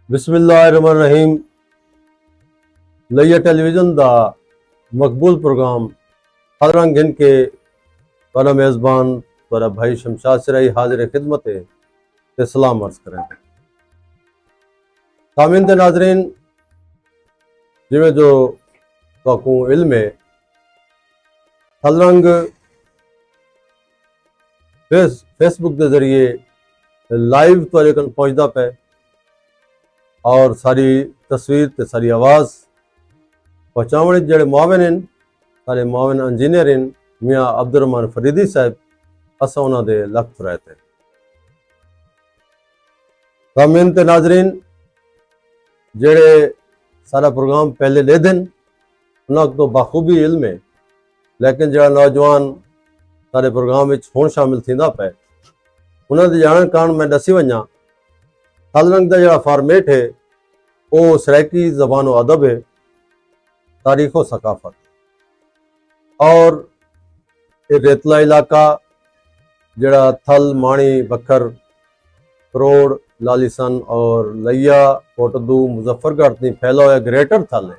बिस्मिल्लाहिर्रहमानिर्रहीम। लिया टेलीविजन दा मकबूल प्रोग्राम हजरंग गिन के बना मेज़बान बड़ा भाई शमशाद सिराई हाजिर खिदमत है ते सलाम अर्ज करें। सामीन ते नाजरीन, जिमें जो ताकू इल्म है हजरंग फेसबुक के जरिए लाइव तुहाडे कोल पहुंचदा पे और सारी तस्वीर ते सारी आवाज़ पहुँचाने जेड़े मुआविन हैं, सारे मुआविन इंजीनियर हैं, मियाँ अब्दुर्रहमान फरीदी साहब, असा उन्होंने लख फराए थे। सामीन ते नाजरीन, जेड़े सारा प्रोग्राम पहले ले दिन उन्होंने तो बाखूबी इल्म है, लेकिन जरा नौजवान सारे प्रोग्राम में हुण शामिल थींदा पे उन्होंने जानन कारण मैं दसी वजा हजरंग का जरा फॉर्मेट है वो सराइकी ज़बान व अदब है, तारीख़ व सकाफत और रेतला इलाका जड़ा थल माणी बखर करोड़ लालिसन और लिया कोटदू मुजफ्फरगढ़ ती फैला हुआ ग्रेटर थल है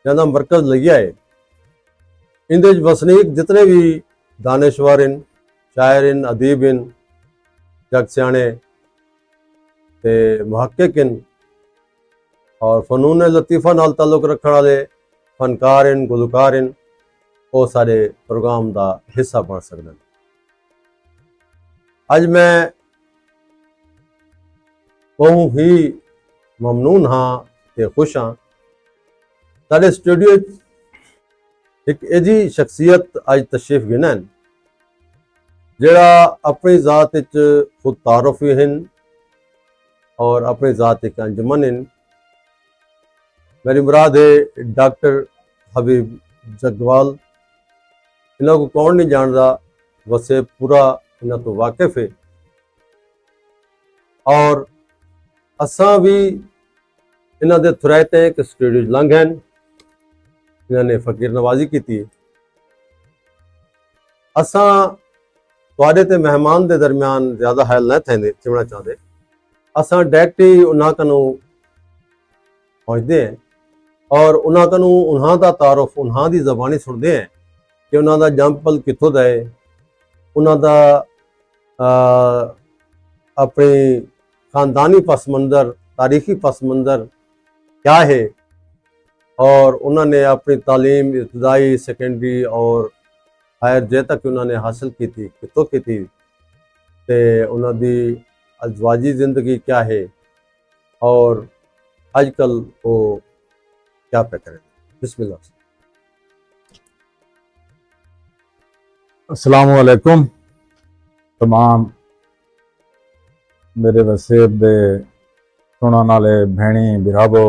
जहाँ मरकज़ लिया है। इंदे वसनीक जितने भी दानिशवर इन, शायर इन, अदीब इन, जग सियाणे ते मुहक्किक इन और फनून लतीफ़ा नाल ताल्लुक रखने वाले फनकार इन, गुलकार इन, वो सारे प्रोग्राम का हिस्सा बन सकते हैं। अज मैं बहुत ही ममनून हाँ ते खुश हाँ साढ़े स्टूडियो एक ऐसी शख्सियत अज तशरीफ गिना है जड़ा अपनी जात खुद तारुफी हैं और अपनी जात एक अंजमन हैं। मेरी मुराद है डॉक्टर हबीब जगवाल। इन्हों को कौन नहीं जानता, वैसे पूरा इन्हों तो वाकिफ है और असा भी इन्हों के थुरायते कि स्टूडियो लंघ हैं, इन्होंने फकीर नवाजी की थी। असा तुहाडे ते मेहमान के दरम्यान ज़्यादा हायल न थे चिवना चाहते, असा डायरेक्ट ही उन्होंने कनू पहुँचते हैं और उन्होंने कनू उन्हों का तारुफ उन्हों की जबानी सुनते हैं कि उन्हों का जंपल कितों का है, उन्हों का अपनी खानदानी पस मंज़र, तारीखी पस मंज़र क्या है और उन्होंने अपनी तालीम इब्तदाई, सेकेंडरी और हायर जे तक उन्होंने हासिल की थी, कितों की थी, ते उन्होंने अजवाजी ज़िंदगी क्या है और आजकल वो क्या पे करें। बिस्मिल्लाह। अस्सलामु अलैकुम तमाम मेरे वसेब दे सुनने वाले भैणी बिराबो,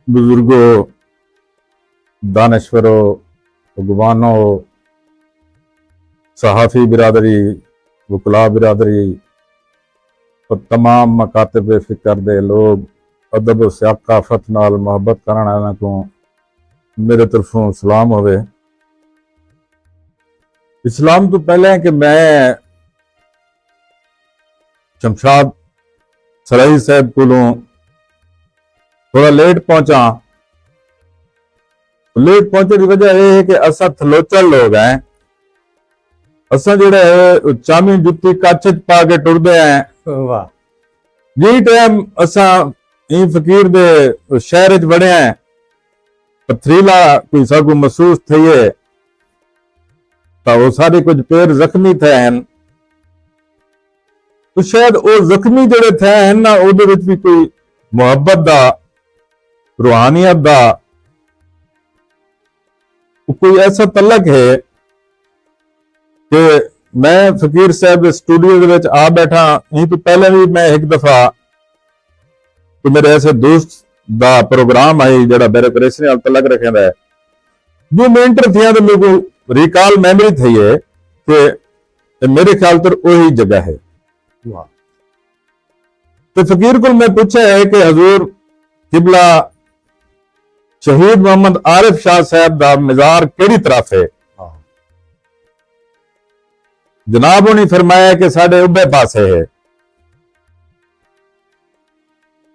बुजुर्गो, दानश्वरो, भगवानो, सहाफ़ी बिरादरी, वकला बिरादरी और तमाम मकातब फ़िक्र दे लोग अदब व सकाफत नाल मोहब्बत करने वालों को मेरे तरफों सलाम होवे। इस्लाम तो पहले है कि मैं शमशाद सराई साहब को थोड़ा लेट पहुंचा। लेट पहुंचने की वजह यह है कि असा थलोचल लोग हैं, असा जोड़े है चामी जुत्ती कच्छ पा के टुरदे हैं। वाह। जी टाइम असा ई फकीर दे शहर च बड़े हैं, पथरीला कोई सागू महसूस थी है तो वो सारे कुछ पैर जख्मी थे हैं, तो शायद वो जख्मी जोड़े थे हैं ना उहदे विच भी कोई मुहब्बत दा, रूहानियत दा कोई ऐसा तलक है कि मैं फकीर साहब स्टूडियो के विच आ बैठा। यहीं तो पहले भी मैं एक दफा तो मेरे ऐसे दोस्त दा प्रोग्राम आई जड़ा ब्यूरोक्रेसी नाल तलक रखिंदा है, जो मैं इंटर थिया तो मेरे को रिकॉल मेमोरी थी है कि मेरे ख्याल तर वही जगह है। तो फकीर को मैं पूछा है कि हजूर किबला शहीद मोहम्मद आरिफ शाह साहब दा मज़ार केड़ी तरफ है? जनाब ने फरमाया कि साढ़े उबे पासे है।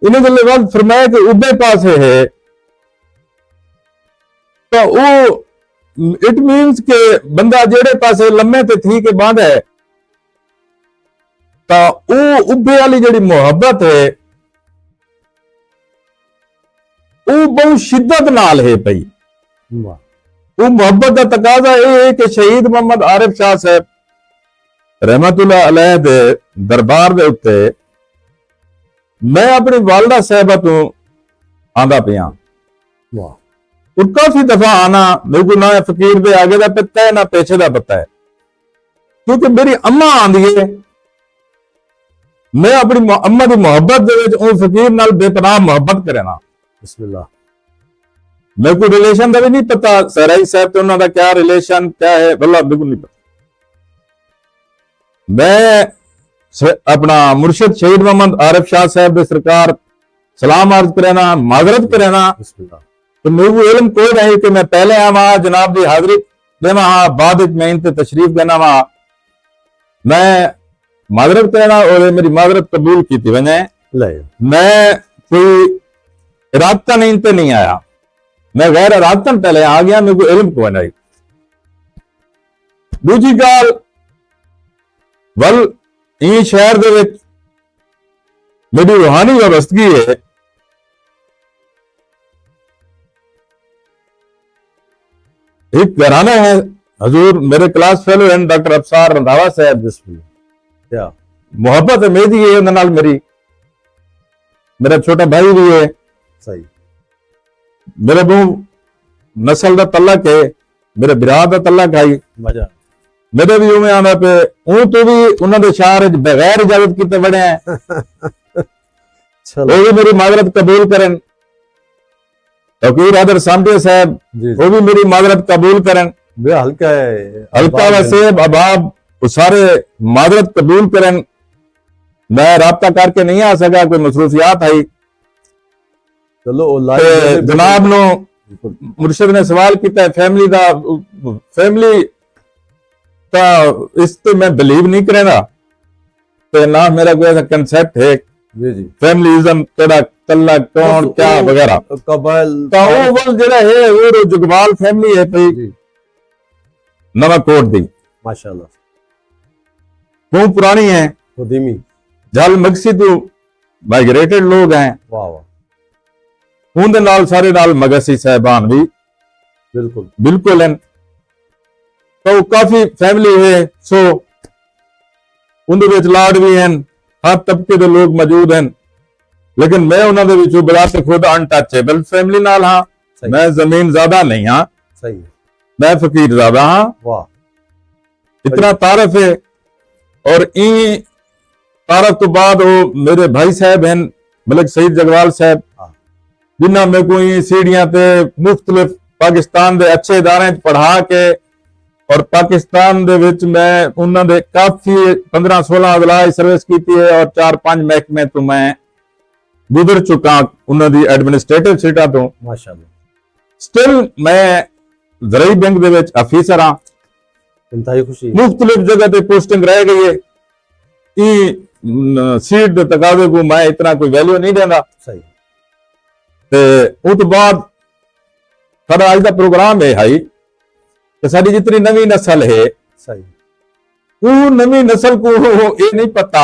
इन्हें गल्ले बाद फरमाया कि उबे पासे है तो वो इट मीन्स के बंदा जेड़े पासे लम्मे ते थी के बांध है तो वो उबे वाली जेड़ी मोहब्बत है वो बहुत शिद्दत नाल है पई। वाह वो मोहब्बत का तकाजा यह है कि शहीद मोहम्मद आरिफ शाह साहब रहमतुल्लाह अलैह दे दरबार दे उत्ते मैं अपनी वालदा साहबा तो आंदा पिया वाह और काफी दफा आना मेरे को ना फकीर दे आगे का पता है ना पीछे का पता है क्योंकि मेरी अम्मा आंदी है मैं अपनी अम्मा की मोहब्बत दे विच उस फकीर नाल बेपनाह मोहब्बत करना। बिस्मिल्लाह। मेरे को रिलेशन का भी नहीं पता सराई साहब तो उन्होंने क्या रिलेशन क्या है वल्लाह बिल्कुल नहीं पता। मैं अपना मुर्शिद शहीद मोहम्मद आरिफ शाह साहब दे सरकार सलाम अर्ज करना माजरत करना बिस्मिल्लाह। तो मेरे को इल्म कोई नहीं कि मैं पहले आवा जनाब की हाजिरी देना हाँ बाद मैं इन तशरीफ देना वा मैं माजरत करना और मेरी माजरत कबूल की थी वजह मैं कोई इरादता नहीं तो नहीं आया मैं गैर इरादतन पहले आ गया मेरे को इल्म कोई नहीं। दूसरी गाल वल इन शहर दे विच मेरी रूहानी वाबस्तगी है एक घराना है हजूर मेरे क्लास फेलो हैं डॉक्टर अफसार रंधावा साहब बिस्मिल्लाह। क्या मोहब्बत मेरी है उन्हें नाल मेरी मेरा छोटा भाई भी है सही मेरे मुंह नस्ल का तलक है मेरे बिरा का तलक आई मजा मेरे भी उमें आना पे हूं तो भी उन्होंने शहर बगैर इजाजत किते बड़े हैं चलो वो भी मेरी माजरत कबूल करें फकीर आदर सामटे साहब जी वो भी मेरी माजरत कबूल करें बे हल्का है हल्का वसेब अबाब वो सारे माजरत कबूल करें। मैं राब्ता करके नहीं आ सका कोई मसरूफियात आई चलो वो ते लाइव जनाब नो मुर्शिद ने सवाल किया फैमिली का फैमिली का इस ते मैं बिलीव नहीं करेगा तो ना मेरा कोई ऐसा कंसेप्ट है जी जी फैमिलीज्म केड़ा तल्ला कौन क्या वगैरह कबाइल तो वो वल जेड़ा है वो जुगवाल फैमिली है भाई जी नवा कोट दी माशाल्लाह बहुत पुरानी है खुदीमी जल मगसी तो माइग्रेटेड लोग हैं वाह वाह उनके नाल सारे नाल मगसी साहबान भी बिल्कुल बिल्कुल हैं तो काफी फैमिली है सो उनके विच लाड भी हैं हर तबके के लोग मौजूद हैं लेकिन मैं उन्होंने विचों बड़ा ते खुद अनटचेबल फैमिली नाल हाँ सही। मैं जमीन ज्यादा नहीं हाँ सही है मैं फकीर ज्यादा हाँ वाह इतना तारफ है और ई तारफ तो बाद वो मेरे भाई साहब हैं मलिक सईद जगवाल साहब हाँ। जिन्होंने मेरे को ई सीढ़ियां पे मुख्तलिफ पाकिस्तान के अच्छे इदारे पढ़ा के और पाकिस्तान दे विच मैं उन्होंने काफी 15-16 अदला सर्विस की है और 4-5 महकमे तो मैं गुजर चुका उन्होंने एडमिनिस्ट्रेटिव सीटा तो माशाल्लाह स्टिल मैं जरई बैंक दे विच अफीसर हाँ इंतहाई खुशी मुख्तलिफ जगह पे पोस्टिंग रह गई है सीट के तकाजे को मैं इतना कोई वैल्यू नहीं देना सही ते उस बाद सारा आज का प्रोग्राम है हाई कि सारी जितनी नवी नस्ल है सही वो नवी नस्ल को ये नहीं पता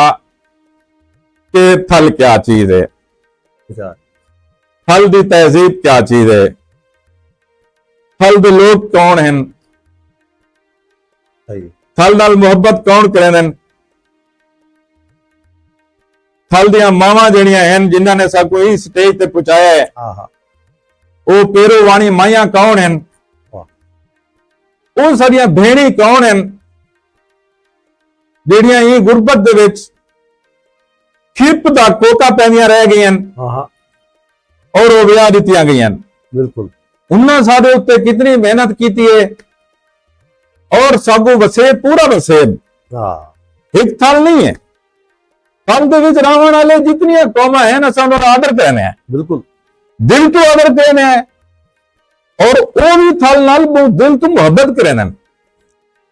कि फल क्या चीज है अच्छा फल की तहजीब क्या चीज है फल के लोग कौन हैं सही फल नाल मोहब्बत कौन करें फल दियां मावां जड़ियां हैं जिन्होंने साको इस स्टेज ते पहुंचाया है हाँ हाँ वो पेरो वाणी माइया कौन हैं वो सारियां भेणी कौन हैं ਜਿਹੜੀਆਂ ਇਹ ਗੁਰਬਤ ਦੇ ਵਿੱਚ ਖਿੱਪ ਦਾ ਕੋਕਾ ਪੈਂਦੀਆਂ ਰਹਿ ਗਈਆਂ हाँ हाँ ਔਰ ਉਹ ਵਿਆਹ ਦਿੱਤੀਆਂ ਗਈਆਂ बिल्कुल ਉਹਨਾਂ ਸਾਡੇ ਉੱਤੇ ਕਿਤਨੀ ਮਿਹਨਤ ਕੀਤੀ ਹੈ ਔਰ ਸਾਗੋ ਵਸੇਬ ਪੂਰਾ ਵਸੇਬ हाँ ਇੱਕ ਥਲ ਨਹੀਂ ਹੈ ਥਲ ਦੇ ਵਿੱਚ ਰਾਵਣ ਵਾਲੇ ਜਿਤਨੀਆਂ ਕੌਮਾਂ ਹਨ ਅਸਾਂ ਉਹਨਾਂ ਦਾ ਆਦਰ ਕਰਨੇ ਹੈ बिल्कुल ਦਿਲ ਤੋਂ ਆਦਰ ਕਰਨੇ ਹੈ ਔਰ ਉਹ ਵੀ ਥਲ ਨਾਲ ਬਹੁਤ ਦਿਲ ਤੋਂ ਮੁਹੱਬਤ ਕਰਨੇ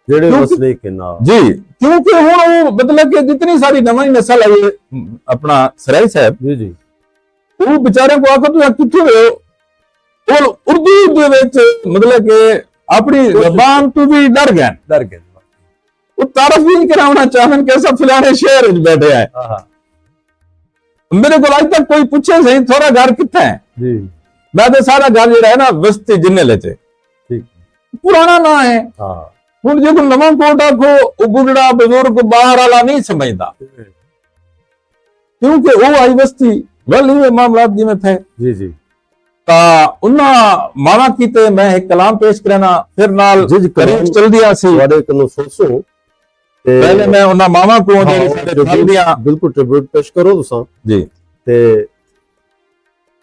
जेड़े क्योंकि- मसले के ना जी क्योंकि हुण वो मतलब कि जितनी सारी नवी नस्ल आई है अपना सराई साहब जी जी ਉਹ ਵਿਚਾਰਿਆਂ ਕੋ ਆਖੋ ਤੁਸੀਂ ਕਿੱਥੋਂ ਹੋ, ਉਹ ਉਰਦੂ ਦੇ ਵਿੱਚ ਮਤਲਬ ਕਿ ਆਪਣੀ ਜ਼ਬਾਨ ਤੋਂ ਵੀ ਡਰ ਗਏ, ਉਹ ਤਾਰਫ ਵੀ ਨਹੀਂ ਕਰਾਉਣਾ ਚਾਹਨ ਕਿ ਸਭ ਫਲਾਣੇ ਸ਼ਹਿਰ ਵਿੱਚ ਬੈਠੇ ਹੈ। मेरे को आज तक कोई पूछे सही थोड़ा घर कितना है जी, मैं तो सारा घर जो है ना बस्ती जिन्ने लेते ठीक, पुराना ना है। हाँ ਹੁਣ ਜੇ ਕੋਈ ਨਵਾਂ ਕੋਟ ਆਖੋ ਉਹ ਬੁੱਢੜਾ ਬਜ਼ੁਰਗ ਬਾਹਰ ਵਾਲਾ ਨਹੀਂ ਸਮਝਦਾ, ਕਿਉਂਕਿ ਉਹ ਆਈ ਬਸਤੀ ਵੱਲ ਹੀ ਮਾਮਲਾ ਜਿਵੇਂ ਥੇ जी जी ਤਾਂ ਉਹਨਾਂ ਮਾਵਾ ਕੀਤੇ ਮੈਂ ਇੱਕ ਕਲਾਮ ਪੇਸ਼ ਕਰਨਾ ਫਿਰ ਨਾਲ ਜੀ, ਕਰੀਬ ਚਲਦੀਆਂ ਸੀ। ਤੁਹਾਡੇ ਕੋਲੋਂ ਸੋਚੋ ਤੇ ਪਹਿਲੇ ਮੈਂ ਉਹਨਾਂ ਮਾਵਾ ਕੋਲ ਜਿਹੜੀ ਸਾਡੇ ਚਲਦੀਆਂ ਬਿਲਕੁਲ ਟ੍ਰਿਬਿਊਟ ਪੇਸ਼ ਕਰੋ ਤੁਸੀਂ ਜੀ। ਤੇ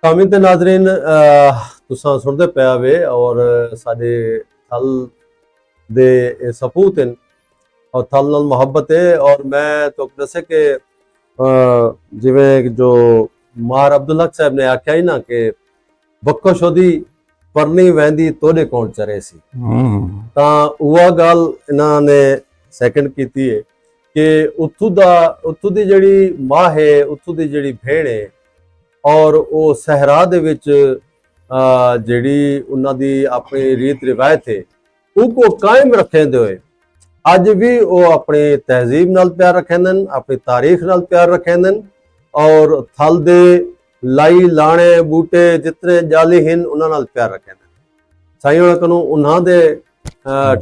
ਕਾਮਿਨ ਤੇ ਨਾਜ਼ਰੀਨ ਤੁਸੀਂ ਸੁਣਦੇ ਪਿਆ ਵੇ ਔਰ ਸਾਡੇ ਥਲ ਦੇ ਇਹ ਸਪੂਤ ਹਨ ਔਰ ਥਲ ਨਾਲ ਮੁਹੱਬਤ ਹੈ। ਔਰ ਮੈਂ तो ਦੱਸੇ ਕਿ ਜਿਵੇਂ ਜੋ ਮਾਰ ਅਬਦੁੱਲਾ ਸਾਹਿਬ ਨੇ ਆਖਿਆ ਹੀ ਨਾ ਕਿ ਬੱਕੋ ਸ਼ੋਦੀ ਪਰਨੀ ਵਹਿੰਦੀ ਤੋੜੇ ਕੌਣ ਚਰੇ ਸੀ, ਤਾਂ ਉਹ ਗੱਲ ਇਹਨਾਂ ਨੇ ਸੈਕਿੰਡ ਕੀਤੀ ਹੈ ਕਿ ਉੱਥੋਂ ਦੀ ਜਿਹੜੀ ਮਾਂ ਹੈ, ਉੱਥੋਂ ਦੀ ਜਿਹੜੀ ਭੈਣ ਹੈ ਔਰ ਉਹ ਸਹਿਰਾ ਦੇ ਵਿੱਚ ਜਿਹੜੀ ਉਹਨਾਂ ਦੀ ਆਪਣੀ ਰੀਤ ਰਿਵਾਇਤ ਹੈ ਉਹ ਕੋ ਕਾਇਮ ਰੱਖਦੇ ਹੋਏ ਅੱਜ ਵੀ ਉਹ ਆਪਣੀ ਤਹਿਜ਼ੀਬ ਨਾਲ ਪਿਆਰ ਰੱਖਦੇ ਨੇ, ਆਪਣੀ ਤਾਰੀਖ ਨਾਲ ਪਿਆਰ ਰੱਖਦੇ ਨੇ ਔਰ ਥਲ ਦੇ ਲਾਈ ਲਾਣੇ ਬੂਟੇ ਜਿਤਨੇ ਜਾਲੀ ਹਨ ਉਹਨਾਂ ਨਾਲ ਪਿਆਰ ਰੱਖਦੇ ਨੇ। ਸਾਈਂ ਉਹਨਾਂ ਨੂੰ ਉਹਨਾਂ ਦੇ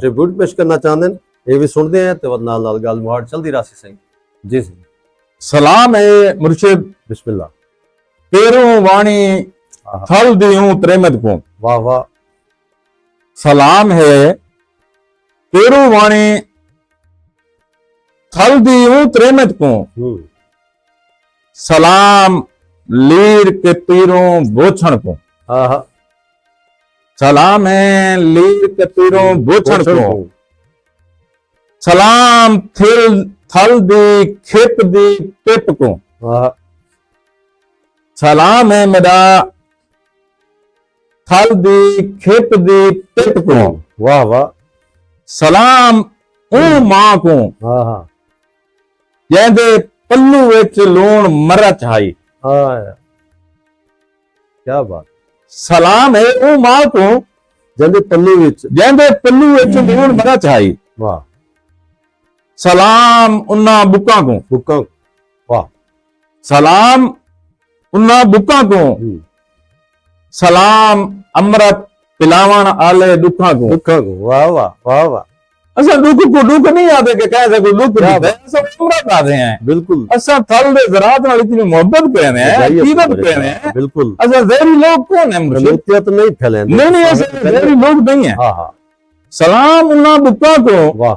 ਟ੍ਰਿਬਿਊਟ ਪੇਸ਼ ਕਰਨਾ ਚਾਹੁੰਦੇ ਨੇ, ਇਹ ਵੀ ਸੁਣਦੇ ਆ ਤੇ ਨਾਲ ਨਾਲ ਗੱਲ ਮੁਹਾੜ ਚਲਦੀ ਰਾਸੀ ਸਾਈਂ ਜੀ। ਸਲਾਮ ਹੈ ਮੁਰਸ਼ਿਦ, ਬਿਸਮਿल्लाह। तेरो वाणी थल दियूं त्रेमत को, वाह वाह। सलाम है तेरो वाणी थल दियूं त्रेमत को, सलाम लीर के पीरों बोछण को। सलाम है लीर के पीरों बोछण को, सलाम थल दी खेप दी पिप को। सलाम है मेरा थल दी खेप दी पिप को। वाह वाह। सलाम उन मां को जैदे पल्लू विच लूण मरच आई। क्या बात। सलाम है उन मां को जैदे पल्लू विच लूण मरच आई। वाह। सलाम उन्ना बुका को। वाह। सलाम उन्ना बुका को, सलाम अमृत पिलावन आले दुखा को। वाह वाह वाह वाह। असा दुख को दुख नहीं आते कि कह सको दुख सब अमृत आते हैं। बिल्कुल। असा थल दे ज़रात नाल इतनी मोहब्बत करने हैं, अकीदत करने हैं। बिल्कुल। असा ज़हरी लोग कौन है मुर्शिद? तो नहीं फैलेंगे। नहीं ऐसे ज़हरी लोग नहीं है। हाँ हाँ। सलाम उन्ना बुका को। वाह।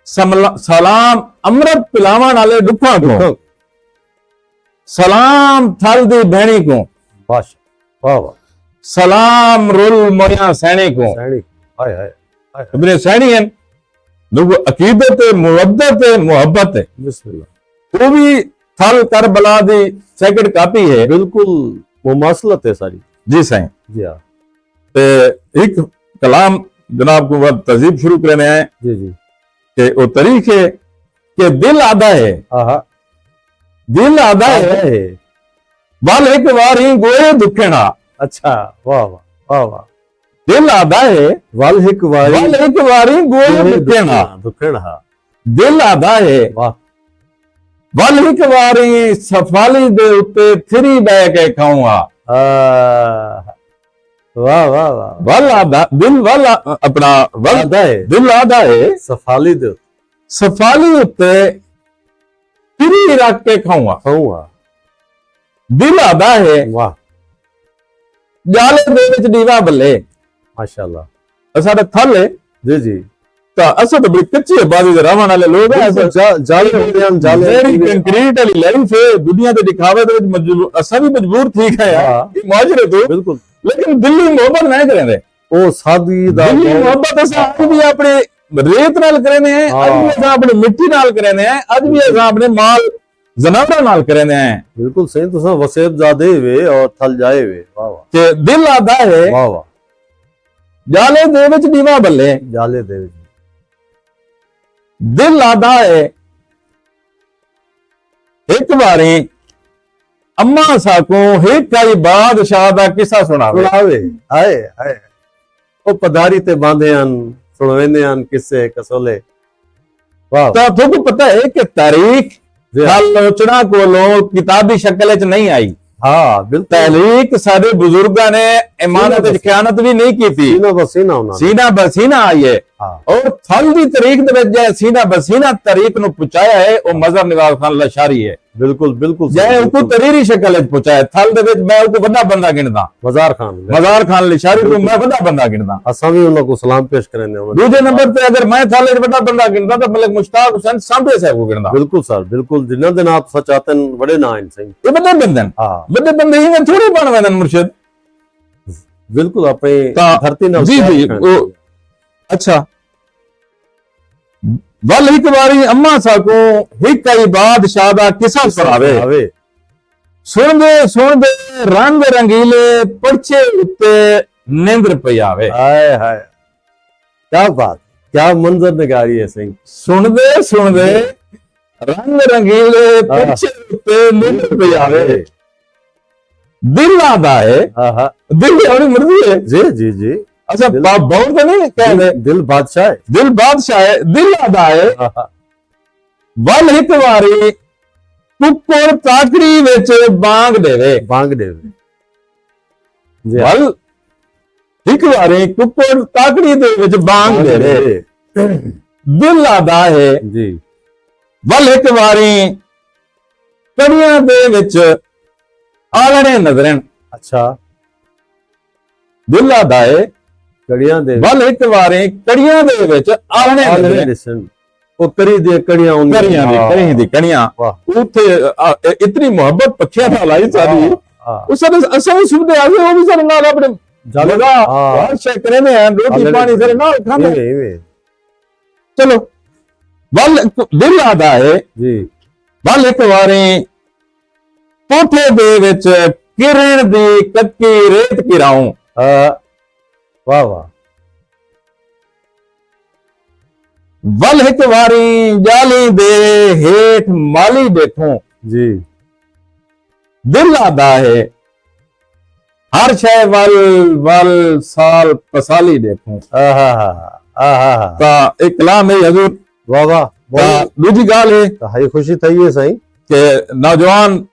सलाम अमृत पिलावन आले दुखा को। सलाम थल दी भेणी को। वाह वाह। सलाम रुल मोया सैनी को। हाय हाय। इतने सैनी हैं, लोग अकीदत है, मुवद्दत है, मोहब्बत है। बिस्मिल्लाह। वो भी थल करबला दी सेकंड कापी है। बिल्कुल मुमासलत है सारी। जी साईं जी हाँ। ते एक कलाम जनाब को वक्त तहजीब शुरू करने हैं जी जी कि वो तरीक है कि दिल आधा है। हाँ। दिल आधा है वाल एक बार ही गोए दुखना। अच्छा वाह वाह वाह वाह। दिल आधा है वाल एक बार ही गोए दुखना। दिल आधा है वाह। वाल एक बार ही सफाली दे उत्ते थिरी बह के खाऊंगा। वाह वाह वाह। वल आधा दिल वल अपना वल आधा है। दिल आधा है सफाली दे सफाली उत्ते फिरी रख के खाऊंगा। दिल आधा है वाह। जाले दे विच दीवा बल्ले। माशाअल्लाह। साडा थल है जी जी। तो असा तो बड़ी कच्ची आबादी दे रहने वाले लोग हैं। जाले कंक्रीट वाली लाइफ है, दुनिया दे दिखावे दे विच मजबूर असा भी मजबूर ठीक है यार मुआशरे तो। बिल्कुल। लेकिन दिल्ली मोहब्बत नहीं करेंदे। ओ सादी दा दिल्ली मोहब्बत असा आज भी अपने रेत नाल करने हैं, आज भी असा अपनी मिट्टी नाल करने हैं, आज भी असा अपने माल जनावरां नाल करने हैं। बिल्कुल सही। तुसा वसेब जादे वे और थल जाए वे। वाह वाह। के दिल आधा है वाह वाह। जाले दे विच दीवा बल्ले। जाले दे विच दिल आधा है एक बारी अम्मा साको एक कई बादशाह दा किस्सा सुनावे सुनावे हाय हाय ਉਹ ਪਧਾਰੀ ਤੇ ਬਾਂਦੇ ਹਨ ਸੁਣਾਉਂਦੇ ਹਨ ਕਿਸੇ ਕਸੋਲੇ ਵਾਹ ਤਾਂ ਤੁਹਾਨੂੰ ਪਤਾ ਹੈ ਕਿ ਤਾਰੀਖ ਜੀ। ਆਲੋਚਨਾ ਕੋਲੋਂ ਕਿਤਾਬੀ ਸ਼ਕਲ ਵਿੱਚ ਨਹੀਂ ਆਈ। ਹਾਂ ਬਿਲਕੁਲ ਤਾਰੀਖ ਸਾਡੇ ਬਜ਼ੁਰਗਾਂ ਨੇ ਇਮਾਨਤ ਵਿੱਚ ਖਿਆਨਤ ਵੀ ਨਹੀਂ ਕੀਤੀ। ਸੀਨਾ ਬਸੀਨਾ ਉਹਨਾਂ ਨੇ ਸੀਨਾ ਬਸੀਨਾ ਆਈ ਹੈ ਹਾਂ ਔਰ ਥਲ ਦੀ ਤਾਰੀਖ ਦੇ ਵਿੱਚ ਜੇ ਸੀਨਾ ਬਸੀਨਾ ਤਾਰੀਖ ਨੂੰ ਪਹੁੰਚਾਇਆ ਹੈ ਉਹ ਮਜ਼ਹਰ ਨਿਵਾਜ਼ ਖਾਨ ਲਸ਼ਾਰੀ ਹੈ। ਬਿਲਕੁਲ ਬਿਲਕੁਲ ਜੇ ਉਹ ਕੋ ਤਰੀਰੀ ਸ਼ਕਲ ਵਿੱਚ ਪਹੁੰਚਾਇਆ ਥਲ ਦੇ ਵਿੱਚ ਮੈਂ ਉਹ ਕੋ ਵੱਡਾ ਬੰਦਾ ਗਿਣਦਾ ਮਜ਼ਾਰ ਖਾਨ ਮਜ਼ਾਰ ਖਾਨ ਲਸ਼ਾਰੀ ਨੂੰ ਮੈਂ ਵੱਡਾ ਬੰਦਾ ਗਿਣਦਾ। ਅਸਾਂ ਵੀ ਉਹਨਾਂ ਕੋ ਸਲਾਮ ਪੇਸ਼ ਕਰਨੇ ਉਹਨਾਂ ਦੂਜੇ ਨੰਬਰ ਤੇ ਅਗਰ ਮੈਂ ਥਲ ਵਿੱਚ ਵੱਡਾ ਬੰਦਾ ਗਿਣਦਾ ਤਾਂ ਮਲਕ ਮੁਸ਼ਤਾਕ ਹੁਸੈਨ ਸਾਂਭੇ ਸਾਹਿਬ ਕੋ ਗਿਣਦਾ। ਬਿਲਕੁਲ ਸਰ ਬਿਲਕੁਲ ਜਿਨ੍ਹਾਂ ਦੇ ਨਾਮ ਸੱਚ ਆਤਨ ਬੜੇ ਨਾਂ ਹਨ ਸਹੀ ਇਹ ਵੱਡੇ ਬੰਦੇ ਨੇ ਹਾਂ ਵੱਡੇ ਬੰਦੇ ਹੀ ਥੋੜੇ ਬਣਵੇਂ ਨੇ ਮੁਰਸ਼ਿਦ। ਬਿਲਕੁਲ ਆਪਣੀ ਤਾਂ ਧਰਤੀ ਨਾਲ ਜੀ ਜੀ ਉਹ ਅੱਛਾ ਵੱਲ ਇੱਕ ਵਾਰੀ ਅੰਮਾ ਸਾਕੋ ਇੱਕ ਕਈ ਬਾਦਸ਼ਾਹ ਦਾ ਕਿੱਸਾ ਸੁਣਾਵੇ। ਸੁਣਦੇ ਰੰਗ ਰੰਗੀਲੇ ਪਰਚੇ ਉੱਤੇ ਨਿੰਦਰ ਪਈ ਆਵੇ। ਹਾਏ ਹਾਏ ਕੀ ਬਾਤ ਕੀ ਮੰਜ਼ਰ ਨਿਗਾਰੀ ਹੈ ਸਿੰਘ ਸੁਣਦੇ ਰੰਗ ਰੰਗੀਲੇ ਪਰਚੇ ਉੱਤੇ ਨਿੰਦਰ ਪਈ ਆਵੇ। ਦਿਲ ਆਦਾ ਹੈ ਹਾਂ ਹਾਂ ਦਿਲ ਆਪਣੀ ਮਰਜ਼ੀ ਹੈ ਜੀ ਜੀ ਜੀ ਅੱਛਾ ਬਹੁਤ ਤਾਂ ਨਹੀਂ ਕਹਿੰਦੇ ਦਿਲ ਬਾਦਸ਼ਾਹ ਹੈ ਦਿਲ ਬਾਦਸ਼ਾਹ ਹੈ ਦਿਲ ਆਦਾ ਹੈ। ਹਾਂ ਹਾਂ ਵੱਲ ਇੱਕ ਵਾਰੀ ਕੁੱਕੜ ਤਾਕੜੀ ਵਿੱਚ ਬਾਂਗ ਦੇਵੇ। ਬਾਂਗ ਦੇਵੇ ਜੀ ਵੱਲ ਇੱਕ ਵਾਰੀ ਕੁੱਕੜ ਤਾਕੜੀ ਦੇ ਵਿੱਚ ਬਾਂਗ ਦੇਵੇ। ਦਿਲ ਆਦਾ ਹੈ ਜੀ ਵੱਲ ਇੱਕ ਵਾਰੀ ਕੜੀਆਂ ਦੇ ਵਿੱਚ ਆਲਣੇ ਨਜ਼ਰਨ। ਅੱਛਾ ਦਿਲ ਆਦਾ ਹੈ ਕੜੀਆਂ ਦੇ ਵੱਲ ਇੱਕ ਵਾਰੀ ਕੜੀਆਂ ਦੇ ਵਿੱਚ ਆਲਣੇ ਨਜ਼ਰਨ। ਲਿਸਨ ਉਹ ਕਰੀ ਦੇ ਕੜੀਆਂ ਹੁੰਦੀਆਂ ਕੜੀਆਂ ਦੀ ਕੜੀਆਂ ਵਾਹ ਉੱਥੇ ਇਤਨੀ ਮੁਹੱਬਤ ਪੱਖਿਆਂ ਨਾਲ ਆਈ ਸਾਡੀ ਹਾਂ ਉਸ ਸਾਰੇ ਅਸਾਂ ਵੀ ਸੁਣਦੇ ਆ ਗਏ ਉਹ ਵੀ ਸਾਡੇ ਨਾਲ ਆਪਣੇ ਜਲਗਾ ਹਰ ਸ਼ੈ ਕਰਦੇ ਆ ਰੋਟੀ ਪਾਣੀ ਸਾਰੇ ਨਾਲ ਖਾਂਦੇ ਇਵੇਂ ਚਲੋ ਵੱਲ ਦਿਲ ਆਦਾ ਹੈ ਜੀ ਵੱਲ ਇੱਕ ਵਾਰੀ ਕੋਠੇ ਦੇ ਵਿੱਚ ਕਿਰਨ ਦੀ ਕੱਕੀ ਰੇਤ ਕਿਰਾਉ। ਵਾਹ ਵਾਹ ਵੱਲ ਇੱਕ ਵਾਰੀ ਜਾਲੀ ਦੇ ਹੇਠ ਮਾਲੀ ਬੈਠੋ। ਜੀ ਦਿਲ ਆਦਾ ਹੈ ਹਰ ਸ਼ੈ ਵੱਲ ਸਾਲ ਪਸਾਲੀ ਦੇਖੋ। ਆਹਾ ਤਾਂ ਇੱਕ ਕਲਾਮ ਹੈ ਹਜ਼ੂਰ। ਵਾਹ ਵਾਹ ਤਾਂ ਦੂਜੀ ਗੱਲ ਹੈ ਤਾਂ ਹਾਈ ਖੁਸ਼ੀ થઈ ਸਹੀ ਕਿ ਨੌਜਵਾਨ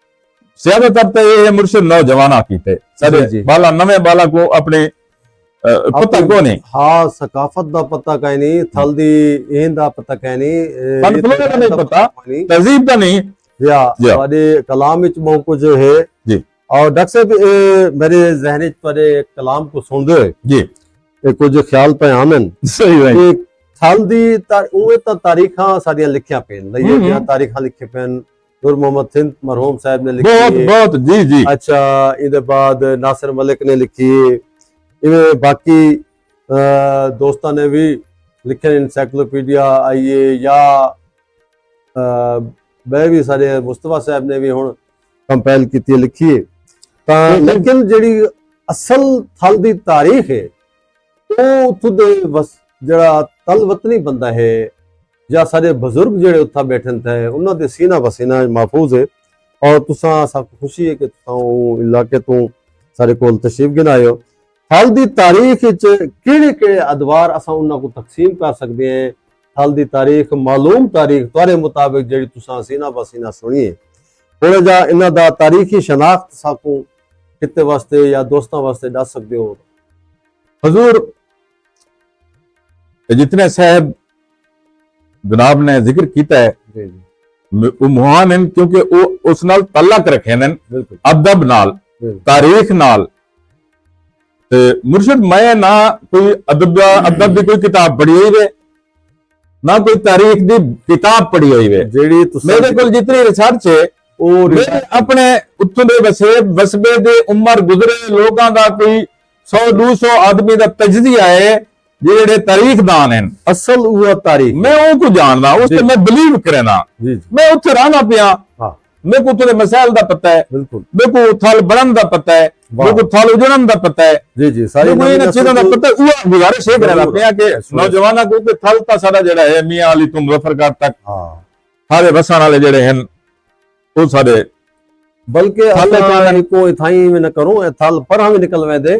ਜ਼ਿਆਦਾਤਰ ਤੇ ਇਹ ਮੁਰਸ਼ਿਦ ਨੌਜਵਾਨਾਂ ਕੀਤੇ ਸਾਡੇ ਜੀ। ਬਾਲਾ ਨਵੇਂ ਬਾਲਾ ਕੋ ਆਪਣੇ ਪਤਾ ਕੋ ਨਹੀਂ ਹਾਂ ਸਕਾਫਤ ਦਾ ਪਤਾ ਕਾਇ ਨਹੀਂ ਥਲ ਦੀ ਇਹਨ ਦਾ ਪਤਾ ਕਾਇ ਨਹੀਂ ਫਨ ਫਲੋਰੇ ਦਾ ਨਹੀਂ ਪਤਾ ਤਹਿਜ਼ੀਬ ਦਾ ਨਹੀਂ या ਤੁਹਾਡੇ ਕਲਾਮ ਵਿੱਚ ਬਹੁਤ ਕੁਝ ਹੈ ਜੀ। ਔਰ ਡਾਕਟਰ ਸਾਹਿਬ ਮੇਰੇ ਜ਼ਹਿਨ ਵਿੱਚ ਤੁਹਾਡੇ ਕਲਾਮ ਕੋ ਸੁਣਦੇ ਹੋਏ ਜੀ ਇਹ ਕੁਝ ਖਿਆਲ ਪਏ ਆਮਨ ਸਹੀ ਹੈ ਕਿ ਥਲ ਦੀ ਉਹ ਤਾਂ ਤਾਰੀਖਾਂ ਸਾਡੀਆਂ ਲਿਖੀਆਂ ਪੈਣ ਲਈ ਜਿਹੜੀਆਂ ਤਾਰੀਖਾਂ ਲਿਖੇ ਪੈਣ ਨੂਰ ਮੁਹੰਮਦ ਸਿੰਧ ਮਰਹੂਮ ਸਾਹਿਬ ਨੇ ਲਿਖੀ ਬਹੁਤ ਜੀ ਜੀ ਅੱਛਾ ਇਹਦੇ ਬਾਅਦ ਨਾਸਿਰ ਮਲਿਕ ਨੇ ਲਿਖੀ ਇਵੇਂ ਬਾਕੀ ਦੋਸਤਾਂ ਨੇ ਵੀ ਲਿਖਿਆ ਇਨਸਾਈਕਲੋਪੀਡੀਆ ਆਈਏ ਜਾਂ ਮੈਂ ਵੀ ਸਾਡੇ ਮੁਸਤਫਾ ਸਾਹਿਬ ਨੇ ਵੀ ਹੁਣ ਕੰਪਾਈਲ ਕੀਤੀ ਲਿਖੀ ਹੈ ਤਾਂ ਲੇਕਿਨ ਜਿਹੜੀ ਅਸਲ ਥਲ ਦੀ ਤਾਰੀਖ ਹੈ ਉਹ ਉੱਥੋਂ ਦੇ ਜਿਹੜਾ ਤਲ ਵਤਨੀ ਬੰਦਾ ਹੈ ਜਾਂ ਸਾਡੇ ਬਜ਼ੁਰਗ ਜਿਹੜੇ ਉੱਥੇ ਬੈਠੇ ਨੇ ਉਹਨਾਂ ਦੇ ਸੀਨਾ ਵਸੀਨਾ ਮਹਫੂਜ਼ ਹੈ ਔਰ ਤੁਸੀਂ ਸਭ ਖੁਸ਼ੀ ਹੈ ਕਿ ਤੁਸੀਂ ਉਹ ਇਲਾਕੇ ਤੋਂ ਸਾਡੇ ਕੋਲ ਤਸ਼ਰੀਫ ਗਿਨਾਏ ਹੋ ਥਲ ਦੀ ਤਾਰੀਖ ਵਿੱਚ ਕਿਹੜੇ ਕਿਹੜੇ ਅਦਵਾਰ ਅਸਾਂ ਉਹਨਾਂ ਨੂੰ ਤਕਸੀਮ ਕਰ ਸਕਦੇ ਹਾਂ ਥਲ ਦੀ ਤਾਰੀਖ ਮਾਲੂਮ ਤਾਰੀਖ ਤੁਹਾਡੇ ਮੁਤਾਬਿਕ ਜਿਹੜੀ ਤੁਸੀਂ ਸੀਨਾ ਵਸੀਨਾ ਸੁਣੀਏ ਥੋੜਾ ਜਿਹਾ ਇਹਨਾਂ ਦਾ ਤਾਰੀਖੀ ਸ਼ਨਾਖਤ ਸਾਕੂ ਕਿਤੇ ਵਾਸਤੇ ਜਾਂ ਦੋਸਤਾਂ ਵਾਸਤੇ ਦੱਸ ਸਕਦੇ ਹੋ हजूर जितने साहब जनाब ने जिक्र किया है वो महान हैं क्योंकि वो उस नाल तलक रखे हैं अदब नाल तारीख नाल ते मुर्शिद मैं ना कोई अदब की कोई किताब पढ़ी हुई है ना कोई तारीख की किताब पढ़ी हुई है जेड़ी मेरे को जितनी रिसर्च है मेरे अपने उत्थों दे वसबे दे उम्र गुजरे लोगों का कोई 100-200 आदमी का तजजिया है ਜਿਹੜੇ ਤਾਰੀਖਦਾਨ ਹਨ ਅਸਲ ਉਹ ਤਾਰੀਖ ਮੈਂ ਉਹ ਕੋ ਜਾਣਦਾ ਉਸ ਤੇ ਮੈਂ ਬਲੀਵ ਕਰਨਾ ਮੈਂ ਉੱਥੇ ਰਹਿਣਾ ਪਿਆ ਮੇਰੇ ਕੋ ਉੱਥੇ ਮਸਾਇਲ ਦਾ ਪਤਾ ਹੈ ਬਿਲਕੁਲ ਮੇਰੇ ਕੋ ਥਲ ਬਣਨ ਦਾ ਪਤਾ ਹੈ ਮੇਰੇ ਕੋ ਥਲ ਉਜੜਨ ਦਾ ਪਤਾ ਹੈ ਜੀ ਜੀ ਸਾਰੀ ਇਹਨਾਂ ਚੀਜ਼ਾਂ ਦਾ ਪਤਾ ਉਹ ਗੁਜ਼ਾਰਿਸ਼ ਇਹ ਕਰਨਾ ਪਿਆ ਕਿ ਨੌਜਵਾਨਾਂ ਕੋ ਕਿ ਥਲ ਤਾਂ ਸਾਡਾ ਜਿਹੜਾ ਹੈ ਮੀਆਂ ਅਲੀ ਤੋਂ ਮੁਜ਼ੱਫਰਗੜ੍ਹ ਤੱਕ ਸਾਰੇ ਵਸਣ ਵਾਲੇ ਜਿਹੜੇ ਹਨ ਉਹ ਸਾਡੇ बल्कि को इथाई में न करूं ए थल पर हम निकल वेंदे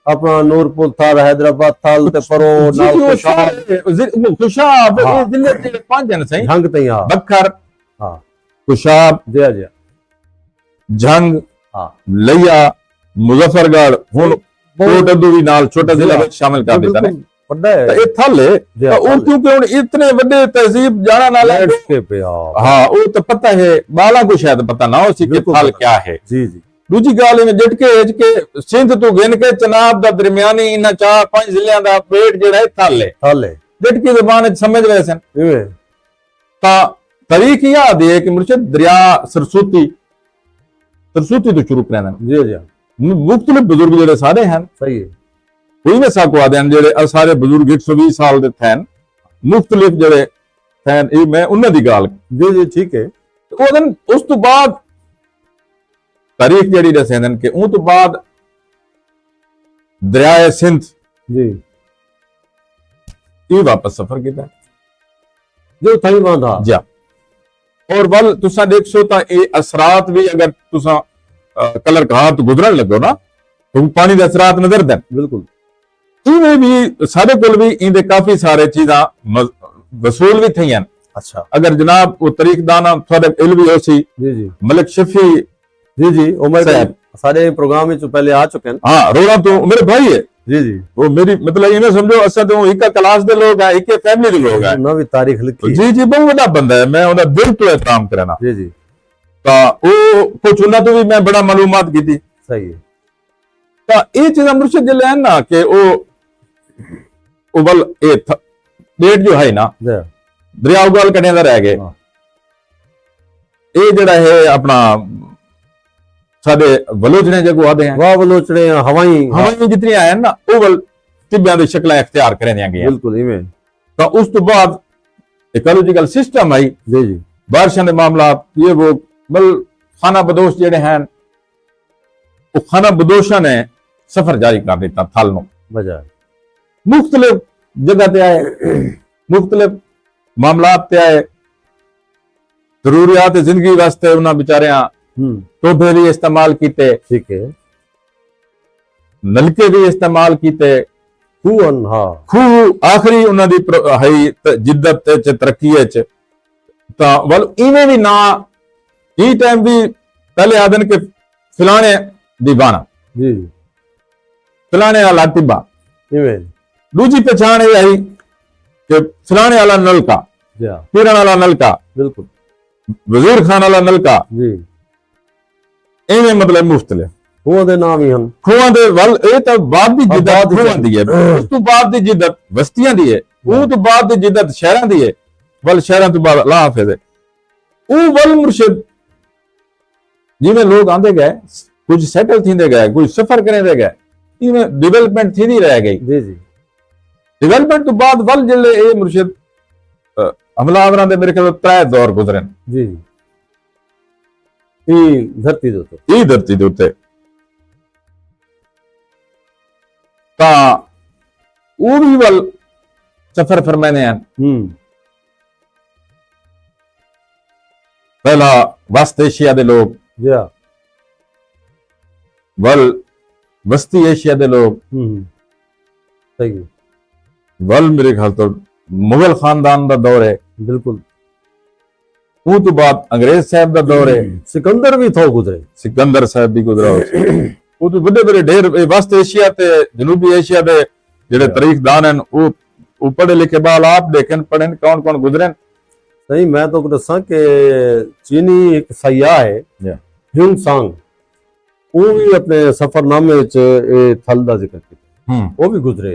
अपना नूरपुर थल हैदराबाद थल ते परो नाल खुशाब ये जिले ते पांच जन सही झंग तई हां बखर हां खुशाब जी जी झंग हां लिया मुजफ्फरगढ़ हुन कोटदू भी नाल छोटा जिला विच शामिल कर दिता ने ਵੱਡਾ ਹੈ ਇਹ ਥੱਲੇ ਉਹ ਕਿਉਂਕਿ ਹੁਣ ਇਤਨੇ ਵੱਡੇ ਤਹਿਜ਼ੀਬ ਜਾਣਾ ਨਾਲ के पे ਹਾਂ ਉਹ ਤਾਂ ਪਤਾ ਹੈ ਬਾਲਾ ਕੋ ਸ਼ਾਇਦ ਪਤਾ ਨਾ ਹੋ ਸੀ ਕਿ ਥਲ ਕੀ ਹੈ जी जी ਦੂਜੀ ਗੱਲ ਇਹ ਜਟਕੇ ਹਿੱਜ ਕੇ ਸਿੰਧ ਤੋਂ ਗਿਣ ਕੇ ਚਨਾਬ ਦਾ ਦਰਮਿਆਨੀ ਇਹਨਾਂ 4-5 ਜ਼ਿਲ੍ਹਿਆਂ ਦਾ ਪੇਟ ਜਿਹੜਾ ਹੈ ਥਲ ਹੈ ਹਾਲੇ ਜਟਕੀ ਜ਼ਬਾਨ ਵਿੱਚ ਸਮਝ ਰਹੇ ਸਨ ਇਵੇਂ ਤਾਂ ਤਾਰੀਖ ਯਾਦ ਹੈ ਕਿ ਮੁਰਸ਼ਦ ਦਰਿਆ ਸਰਸੂਤੀ ਤੋਂ ਸ਼ੁਰੂ ਕਰਨਾ जी जी ਮੁਖਤਲਿਫ ਬਜ਼ੁਰਗ ਜਿਹੜੇ ਸਾਰੇ ਹਨ सही है ਕੋਈ ਵੀ ਸਾਕੋ ਆਦੇ ਹਨ ਜਿਹੜੇ ਸਾਰੇ ਬਜ਼ੁਰਗ 120 ਸਾਲ ਦੇ ਥੈਨ ਮੁਖਤਲਿਫ ਜਿਹੜੇ ਥੈਨ ਇਹ ਮੈਂ ਉਹਨਾਂ ਦੀ ਗੱਲ जी जी ठीक है ਉਹ ਦਿਨ ਉਸ ਤੋਂ ਬਾਅਦ ਤਾਰੀਖ ਜਿਹੜੀ ਦੱਸੇ ਨੇ ਕਿ ਉਹ ਤੋਂ ਬਾਅਦ ਦਰਿਆ ਸਿੰਧ जी ਇਹ ਵਾਪਸ ਸਫ਼ਰ ਕੀਤਾ जो थई बांधा ਜਾ ਔਰ ਵੱਲ ਤੁਸੀਂ ਦੇਖੋ ਤਾਂ ਇਹ ਅਸਰਾਤ ਵੀ ਅਗਰ ਤੁਸੀਂ ਕਲਰ ਘਾਟ ਗੁਜ਼ਰਨ ਲੱਗੋ ਨਾ ਤਾਂ ਪਾਣੀ ਦੇ ਅਸਰਾਤ ਨਜ਼ਰ ਦੇਣ बिल्कुल ਇਵੇਂ ਵੀ ਸਾਡੇ ਕੋਲ ਵੀ ਇਹਦੇ ਕਾਫੀ ਸਾਰੇ ਚੀਜ਼ਾਂ ਵਸੂਲ ਵੀ ਥਈਆਂ अच्छा ਅਗਰ ਜਨਾਬ ਉਹ ਤਾਰੀਖ ਦਾਨਾ ਤੁਹਾਡੇ ਇਲਮ ਵੀ ਹੋ ਸੀ जी जी ਮਲਕ ਸ਼ਫੀ जी जी उमर साहब। सारे प्रोग्राम में पहले आ चुके हैं ਹਾਂ ਰੋਣਾ ਤੋਂ ਮੇਰੇ ਭਾਈ ਹੈ जी जी ਉਹ ਮੇਰੀ ਮਤਲਬ ਇਹਨੇ ਸਮਝੋ ਅਸਾਂ ਤੋਂ ਇੱਕ ਕਲਾਸ ਦੇ ਲੋਕ ਆ ਇੱਕ ਫੈਮਿਲੀ ਦੇ ਲੋਕ ਆ नवी तारीख लिखी ਜੀ ਜੀ ਬਹੁਤ ਵੱਡਾ ਬੰਦਾ ਹੈ ਮੈਂ ਉਹਦਾ ਦਿਲ ਤੋਂ ਇਤਰਾਮ ਕਰਨਾ जी जी ਤਾਂ ਉਹ ਕੁਝ ਉਹਨਾਂ ਤੋਂ ਵੀ ਮੈਂ ਬੜਾ ਮਾਲੂਮਾਤ ਕੀਤੀ सही है ਤਾਂ ਇਹ ਚੀਜ਼ਾਂ ਮੁਰਸ਼ਦ ਜੇ ਲੈਣ ਨਾ ਕਿ ਉਹ ਵੱਲ ਇਹ ਡੇਟ ਜੋ ਹੈ ਨਾ जी ਦਰਿਆ ਉਗਲ ਕੜਿਆਂ ਦਾ ਰਹਿ ਗਏ ਹਾਂ। ਇਹ ਜਿਹੜਾ ਹੈ ਆਪਣਾ ਸਾਡੇ ਬਲੋਚਨੇ ਜਗੋ ਆਦੇ ਹਨ वाह बलोचने हवाई ਹਵਾਈ ਜਿਤਨੀ ਆਏ ਹਨ ਨਾ ਉਹ ਵੱਲ ਟਿੱਬਿਆਂ ਦੀ ਸ਼ਕਲਾਂ ਇਖਤਿਆਰ ਕਰਨੀਆਂ ਗਈਆਂ बिल्कुल इवें ਤਾਂ ਉਸ ਤੋਂ ਬਾਅਦ ਇਕੋਲੋਜੀਕਲ ਸਿਸਟਮ ਆਈ जी जी ਬਾਰਿਸ਼ਾਂ ਦੇ ਮਾਮਲਾਤ ਇਹ ਉਹ ਬਲ ਖਾਨਾ ਬਦੋਸ਼ ਜਿਹੜੇ ਹਨ ਉਹ ਖਾਨਾ ਬਦੋਸ਼ਾਂ ਨੇ ਸਫ਼ਰ ਜਾਰੀ ਕਰ ਦਿੱਤਾ ਥਲ ਨੂੰ बजा ਮੁxtਲਿਫ ਜਗ੍ਹਾ ਤੇ ਆਏ ਮੁxtਲਿਫ ਮਾਮਲਾਤ ਤੇ ਆਏ ਜ਼ਰੂਰੀਆਤ ਜ਼ਿੰਦਗੀ ਵਾਸਤੇ ਉਹਨਾਂ ਵਿਚਾਰਿਆਂ ਟੋਭੇ ਵੀ ਇਸਤੇਮਾਲ ਕੀਤੇ ठीक है ਨਲਕੇ ਵੀ ਇਸਤੇਮਾਲ ਕੀਤੇ खून हाँ ਖੂਹ ਆਖਰੀ ਉਹਨਾਂ ਦੀ ਹੈ ਜਿੱਦਤ ਤੇ ਤਰੱਕੀ ਚ ਤਾਂ ਵੱਲ ਇਵੇਂ ਵੀ ਨਾ ਇਹ ਟਾਈਮ ਵੀ ਪਹਿਲੇ ਆਦਨ ਕਿ ਫਿਲਾਣੇ ਦੀਵਾਨਾ जी जी ਫਿਲਾਣੇ ਵਾਲਾ ਟਿੱਬਾ इवें ਦੂਜੀ ਪਛਾਣ ਇਹ ਆਈ ਕਿ ਫਿਲਾਣੇ ਵਾਲਾ ਨਲਕਾ जी हाँ ਪੀਰਾਂ ਵਾਲਾ ਨਲਕਾ बिल्कुल ਵਜ਼ੀਰ ਖਾਨ ਵਾਲਾ ਨਲਕਾ जी ਇਵੇਂ ਮਤਲਬ ਮੁਖਤਲਿਫ खूह दे नाम ही हम ਖੂਹਾਂ ਦੇ ਵੱਲ ਇਹ ਤਾਂ ਬਾਅਦ ਦੀ ਜਿੱਦਤ ਬਾਅਦ ਦੀ ਖੂਹਾਂ ਦੀ ਹੈ ਉਸ ਤੋਂ ਬਾਅਦ ਦੀ ਜਿੱਦਤ ਬਸਤੀਆਂ ਦੀ ਹੈ ਉਹ ਤੋਂ ਬਾਅਦ ਦੀ ਜਿੱਦਤ ਸ਼ਹਿਰਾਂ ਦੀ ਹੈ ਵੱਲ ਸ਼ਹਿਰਾਂ ਤੋਂ ਬਾਅਦ ਅੱਲਾਹ ਹਾਫਿਜ਼ ਹੈ ਉਹ ਵੱਲ ਮੁਰਸ਼ਿਦ ਜਿਵੇਂ ਲੋਕ ਆਂਦੇ ਗਏ ਕੁਝ ਸੈਟਲ ਥੀਂਦੇ ਗਏ ਕੁਝ ਸਫਰ ਕਰਦੇ ਗਏ ਇਵੇਂ ਡਿਵੈਲਪਮੈਂਟ ਥੀਂਦੀ ਰਹਿ ਗਈ जी जी ਡਿਵੈਲਪਮੈਂਟ ਤੋਂ ਬਾਅਦ ਵੱਲ ਜਿਹੜੇ ਇਹ ਮੁਰਸ਼ਿਦ ਹਮਲਾਵਰਾਂ ਦੇ ਮੇਰੇ ਖਿਆਲ ਤਰੇ ਦੌਰ ਗੁਜ਼ਰੇ जी जी ये धरती दो तो ਇਹ ਧਰਤੀ ਦੇ ਉੱਤੇ ਤਾਂ ਉਹ ਵੀ ਵੱਲ ਸਫਰ ਫਰਮਾਨੇ ਹਨ ਪਹਿਲਾ ਵਸਤ ਏਸ਼ੀਆ ਦੇ ਲੋਕ जी हाँ ਵੱਲ ਵਸਤੀ ਏਸ਼ੀਆ ਦੇ ਲੋਕ सही है ਵੱਲ ਮੇਰੇ ਖਿਆਲ ਤੋਂ ਮੁਗਲ ਖਾਨਦਾਨ ਦਾ ਦੌਰ ਹੈ बिल्कुल ਉਹ ਤੋਂ ਬਾਅਦ ਅੰਗਰੇਜ਼ ਸਾਹਿਬ ਦਾ ਦੌਰ ਹੈ सिकंदर भी थो गुजरे ਸਿਕੰਦਰ ਸਾਹਿਬ ਵੀ ਗੁਜ਼ਰਾ ਹੋ ਉਹ ਤੋਂ ਵੱਡੇ ਵੱਡੇ ਢੇਰ ਵਸਤ ਏਸ਼ੀਆ ਤੇ ਜਨੂਬੀ ਏਸ਼ੀਆ ਦੇ ਜਿਹੜੇ ਤਾਰੀਖਦਾਨ ਹਨ ਉਹ ਪੜ੍ਹੇ ਲਿਖੇ ਬਾਲ ਆਪ ਦੇਖਣ ਪੜ੍ਹਨ ਕੌਣ ਕੌਣ ਗੁਜ਼ਰੇ सही मैं तो दसा कि चीनी एक सयाह है ह्यून सांग वो भी अपने सफरनामे थल का जिक्र किया वो भी गुजरे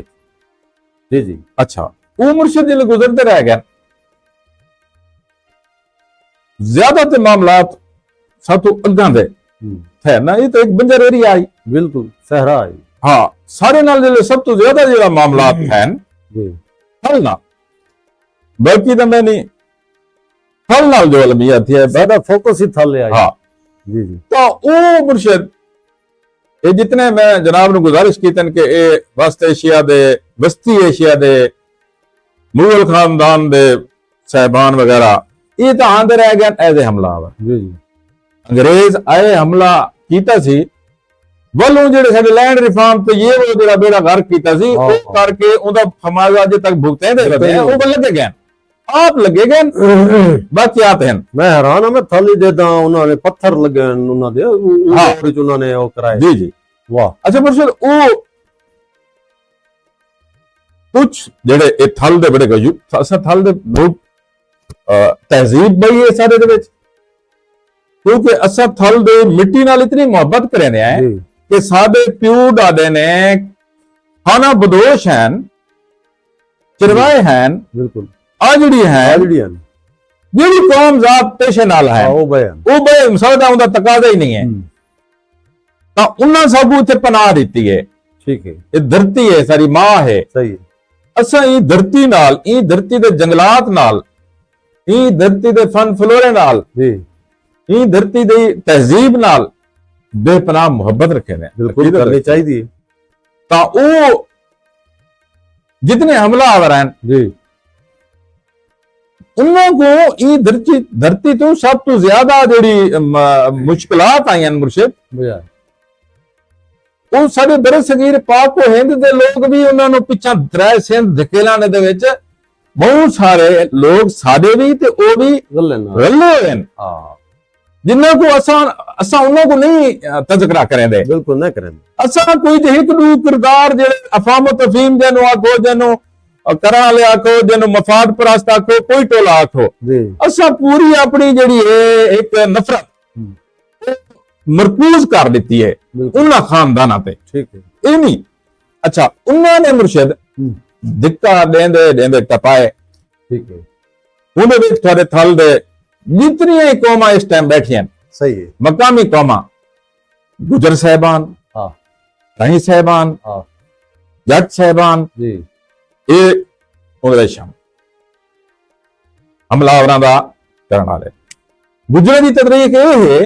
जी जी अच्छा वो मुर्शिद जिले गुजरते रह गए ज्यादा ते मामलात सातों अग्गां दे है ना ये तो एक बंजर एरिया आई बिल्कुल सहरा है हाँ सारे नाल जिले सब तो ज्यादा जिला मामलात हैं जी हल ना बल्कि तो मैं नहीं हल नाल जो अलमियत है ज्यादा फोकस ही थल है हाँ जी जी तो वो मुर्शिद ये जितने मैं जनाब ने गुजारिश की तन के ये वस्त एशिया दे वस्ती एशिया दे मुगल खानदान दे साहबान वगैरह ये तो आंदे रह गए ऐसे हमलावर जी जी ਅੰਗਰੇਜ਼ ਆਏ ਹਮਲਾ ਕੀਤਾ ਸੀ, ਵੱਲੋਂ ਜਿਹੜੇ ਸਾਡੇ ਲੈਂਡ ਰਿਫਾਰਮ ਤੇ ਇਹ ਉਹ ਜਿਹੜਾ ਬੇੜਾ ਗਰਕ ਕੀਤਾ ਸੀ, ਉਹ ਕਰਕੇ ਉਹਦਾ ਖਮਾਜ਼ਾ ਅਜੇ ਤੱਕ ਭੁਗਤਦੇ ਰਹੇ ਉਹ ਲੱਗੇ ਗਏ, ਆਪ ਲੱਗੇ ਗਏ ਬਾਕੀ ਆਪ ਹਨ। ਮੈਂ ਹੈਰਾਨ ਹਾਂ, ਮੈਂ ਥਾਲੀ ਦੇਦਾ ਉਹਨਾਂ ਨੇ ਪੱਥਰ ਲੱਗੇ ਉਹਨਾਂ ਦੇ ਵਿੱਚ ਉਹਨਾਂ ਨੇ ਉਹ ਕਰਾਏ। ਜੀ ਜੀ ਵਾਹ। ਅੱਛਾ ਮੁਰਸ਼ਦ, ਉਹ ਕੁਛ ਜਿਹੜੇ ਇਹ ਥਲ ਦੇ ਬੜੇ ਅਸਾਂ ਥਲ ਦੇ ਬਹੁਤ ਤਹਿਜ਼ੀਬ ਬਈ ਇਹ ਸਾਰੇ ਦੇ ਵਿੱਚ, ਕਿਉਂਕਿ ਅਸਾਂ ਥਲ ਦੇ ਮਿੱਟੀ ਨਾਲ ਇਤਨੀ ਮੁਹੱਬਤ ਕਰਨੇ ਆ ਕਿ ਸਾਡੇ ਪਿਓ ਦਾਦੇ ਨੇ ਖਾਣਾ ਬਦੋਸ਼ ਹਨ, ਚਰਵਾਏ ਹਨ, ਬਿਲਕੁਲ ਆ ਜਿਹੜੀ ਹੈ ਜਿਹੜੀ ਕੌਮ ਜ਼ਾਤ ਪੇਸ਼ੇ ਨਾਲ ਹੈ ਉਹ ਬੇ ਸੌਦਾ ਉਹਦਾ ਤਕਾਜ਼ਾ ਹੀ ਨਹੀਂ ਹੈ, ਤਾਂ ਉਹਨਾਂ ਸਭ ਇੱਥੇ ਪਨਾਹ ਦਿੱਤੀ ਹੈ। ਠੀਕ ਹੈ, ਇਹ ਧਰਤੀ ਹੈ, ਸਾਡੀ ਮਾਂ ਹੈ। ਸਹੀ ਹੈ। ਅਸਾਂ ਇਹ ਧਰਤੀ ਨਾਲ, ਇਹ ਧਰਤੀ ਦੇ ਜੰਗਲਾਤ ਨਾਲ, ਇਹ ਧਰਤੀ ਦੇ ਫਨ ਫਲੋਰੇ ਨਾਲ, ਇਹ ਧਰਤੀ ਦੀ ਤਹਿਜ਼ੀਬ ਨਾਲ ਬੇਪਨਾਹ ਮੁਹੱਬਤ ਰੱਖੇ ਨੇ, ਬਿਲਕੁਲ ਕਰਨੀ ਚਾਹੀਦੀ ਹੈ। ਤਾਂ ਉਹ ਜਿਤਨੇ ਹਮਲਾਵਰ ਹਨ ਜੀ, ਉਹਨਾਂ को ये धरती तो सब तो ज्यादा ਜਿਹੜੀ ਮੁਸ਼ਕਲਾਤ ਆਈਆਂ ਮੁਰਸ਼ਿਦ, ਉਹ ਸਾਡੇ ਬਰੇ ਸਗੀਰ ਪਾਕ ਕੋ ਹਿੰਦ ਦੇ ਲੋਕ ਵੀ ਉਹਨਾਂ ਨੂੰ ਪਿੱਛਾ ਦਰਾਇ ਸਿੰਧ ਧਕੇਲਾਣੇ ਦੇ ਵਿੱਚ ਬਹੁਤ ਸਾਰੇ ਲੋਕ ਸਾਡੇ ਵੀ ਤੇ ਉਹ ਵੀ ਰੱਲੇ ਹੋਏ ਨੇ, ਜਿਨ੍ਹਾਂ ਕੋ ਅਸਾਂ ਉਹਨਾਂ ਕੋ ਨਹੀਂ ਤਜ਼ਕਰਾ ਕरेंगे, ਬਿਲਕੁਲ ਨਾ ਕरेंगे। ਅਸਾਂ ਕੋਈ ਜਿਹੇ ਕਦੂ ਕਿਰਦਾਰ ਜਿਹੜੇ ਅਫਾਮ ਤਫੀਮ ਜਨੂੰ ਆਖੋ, ਜਨੂੰ करा ले आखो, जन मफाद परस्त आखो, कोई टोला आखो, असा पूरी अपनी जड़ी है एक नफरत मरकूज कर दी है उन्होंने खानदाना पे। ठीक है, ये नहीं। अच्छा, उन्होंने मुर्शिद धिक्का देंदे देंदे टपाए। ठीक है, उन्हें विच थोड़े थल दे जितनी कौमा इस टाइम बैठी हैं, सही है, मकामी कौमा, गुजर साहबान, राही साहबान, जट साहबान, जी, ਇਹ ਉਹਦੇ ਸ਼ਾਮ ਹਮਲਾਵਰਾਂ ਦਾ ਕਰਨ ਵਾਲੇ ਗੁਜਰਾਂ ਦੀ ਤਦਰੀਕ ਇਹ ਹੈ।